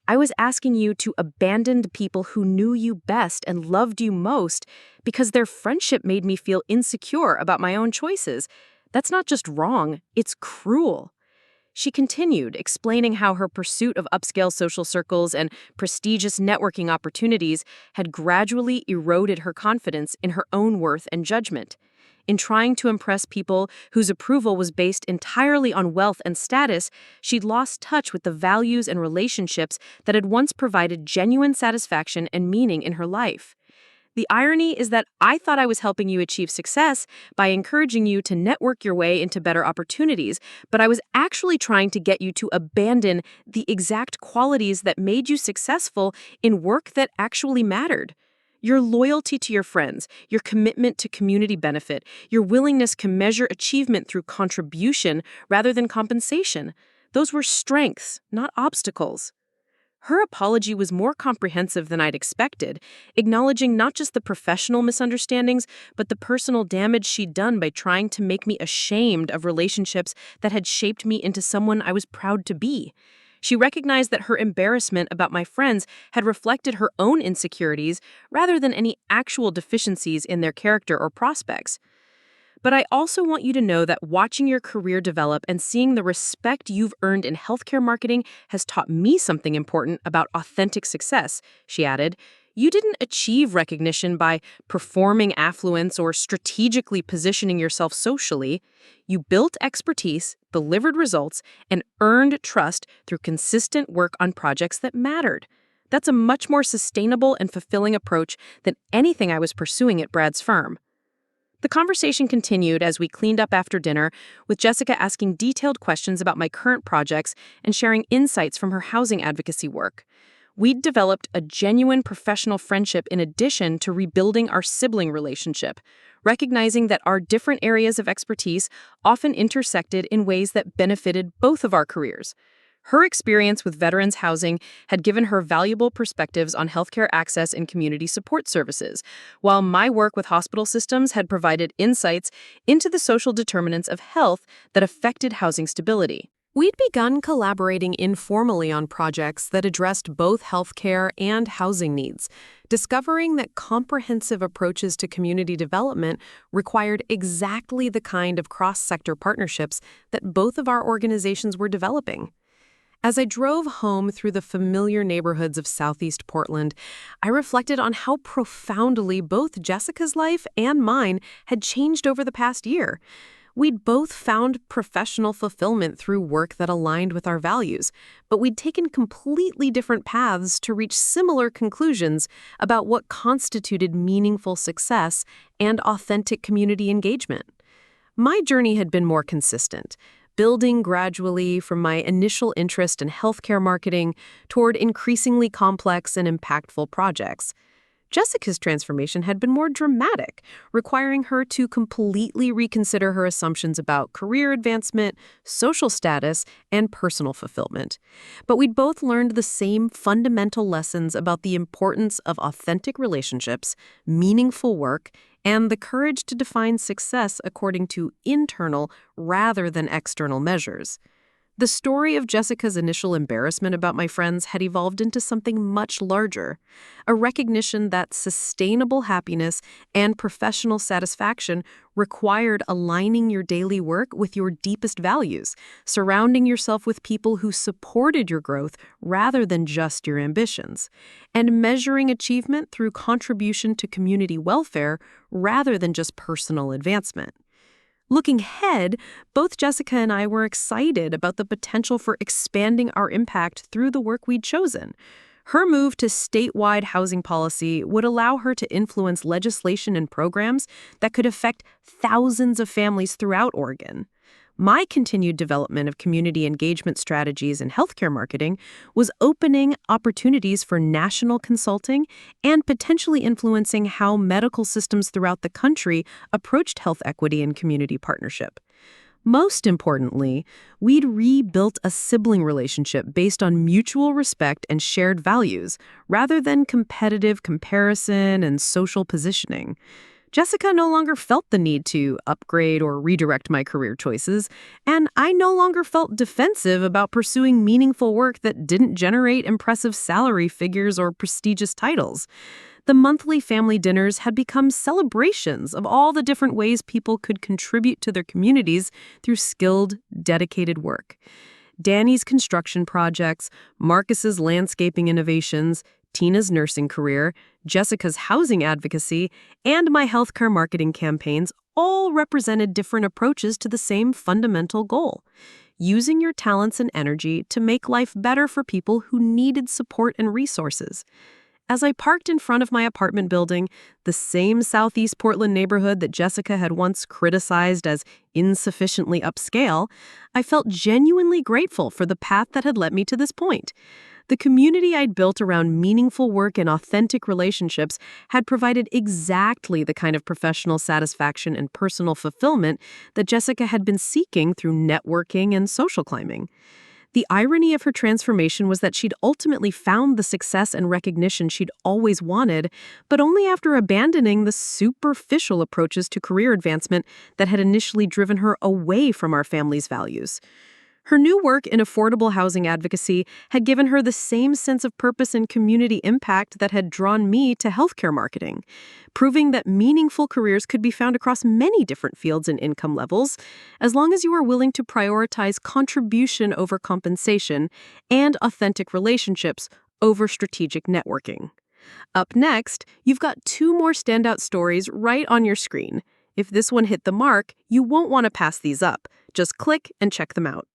I was asking you to abandon the people who knew you best and loved you most because their friendship made me feel insecure about my own choices. That's not just wrong, it's cruel. She continued, explaining how her pursuit of upscale social circles and prestigious networking opportunities had gradually eroded her confidence in her own worth and judgment. In trying to impress people whose approval was based entirely on wealth and status, she'd lost touch with the values and relationships that had once provided genuine satisfaction and meaning in her life. The irony is that I thought I was helping you achieve success by encouraging you to network your way into better opportunities, but I was actually trying to get you to abandon the exact qualities that made you successful in work that actually mattered. Your loyalty to your friends, your commitment to community benefit, your willingness to measure achievement through contribution rather than compensation. Those were strengths, not obstacles. Her apology was more comprehensive than I'd expected, acknowledging not just the professional misunderstandings, but the personal damage she'd done by trying to make me ashamed of relationships that had shaped me into someone I was proud to be. She recognized that her embarrassment about my friends had reflected her own insecurities rather than any actual deficiencies in their character or prospects. But I also want you to know that watching your career develop and seeing the respect you've earned in healthcare marketing has taught me something important about authentic success, she added. You didn't achieve recognition by performing affluence or strategically positioning yourself socially. You built expertise, delivered results, and earned trust through consistent work on projects that mattered. That's a much more sustainable and fulfilling approach than anything I was pursuing at Brad's firm. The conversation continued as we cleaned up after dinner, with Jessica asking detailed questions about my current projects and sharing insights from her housing advocacy work. We'd developed a genuine professional friendship in addition to rebuilding our sibling relationship, recognizing that our different areas of expertise often intersected in ways that benefited both of our careers. Her experience with veterans housing had given her valuable perspectives on healthcare access and community support services, while my work with hospital systems had provided insights into the social determinants of health that affected housing stability. We'd begun collaborating informally on projects that addressed both healthcare and housing needs, discovering that comprehensive approaches to community development required exactly the kind of cross-sector partnerships that both of our organizations were developing. As I drove home through the familiar neighborhoods of Southeast Portland, I reflected on how profoundly both Jessica's life and mine had changed over the past year. We'd both found professional fulfillment through work that aligned with our values, but we'd taken completely different paths to reach similar conclusions about what constituted meaningful success and authentic community engagement. My journey had been more consistent, building gradually from my initial interest in healthcare marketing toward increasingly complex and impactful projects. Jessica's transformation had been more dramatic, requiring her to completely reconsider her assumptions about career advancement, social status, and personal fulfillment. But we'd both learned the same fundamental lessons about the importance of authentic relationships, meaningful work, and the courage to define success according to internal rather than external measures. The story of Jessica's initial embarrassment about my friends had evolved into something much larger, a recognition that sustainable happiness and professional satisfaction required aligning your daily work with your deepest values, surrounding yourself with people who supported your growth rather than just your ambitions, and measuring achievement through contribution to community welfare rather than just personal advancement. Looking ahead, both Jessica and I were excited about the potential for expanding our impact through the work we'd chosen. Her move to statewide housing policy would allow her to influence legislation and programs that could affect thousands of families throughout Oregon. My continued development of community engagement strategies in healthcare marketing was opening opportunities for national consulting and potentially influencing how medical systems throughout the country approached health equity and community partnership. Most importantly, we'd rebuilt a sibling relationship based on mutual respect and shared values, rather than competitive comparison and social positioning. Jessica no longer felt the need to upgrade or redirect my career choices, and I no longer felt defensive about pursuing meaningful work that didn't generate impressive salary figures or prestigious titles. The monthly family dinners had become celebrations of all the different ways people could contribute to their communities through skilled, dedicated work. Danny's construction projects, Marcus's landscaping innovations, Tina's nursing career, Jessica's housing advocacy, and my healthcare marketing campaigns all represented different approaches to the same fundamental goal: using your talents and energy to make life better for people who needed support and resources. As I parked in front of my apartment building, the same Southeast Portland neighborhood that Jessica had once criticized as insufficiently upscale, I felt genuinely grateful for the path that had led me to this point. The community I'd built around meaningful work and authentic relationships had provided exactly the kind of professional satisfaction and personal fulfillment that Jessica had been seeking through networking and social climbing. The irony of her transformation was that she'd ultimately found the success and recognition she'd always wanted, but only after abandoning the superficial approaches to career advancement that had initially driven her away from our family's values. Her new work in affordable housing advocacy had given her the same sense of purpose and community impact that had drawn me to healthcare marketing, proving that meaningful careers could be found across many different fields and income levels, as long as you are willing to prioritize contribution over compensation and authentic relationships over strategic networking. Up next, you've got 2 more standout stories right on your screen. If this one hit the mark, you won't want to pass these up. Just click and check them out.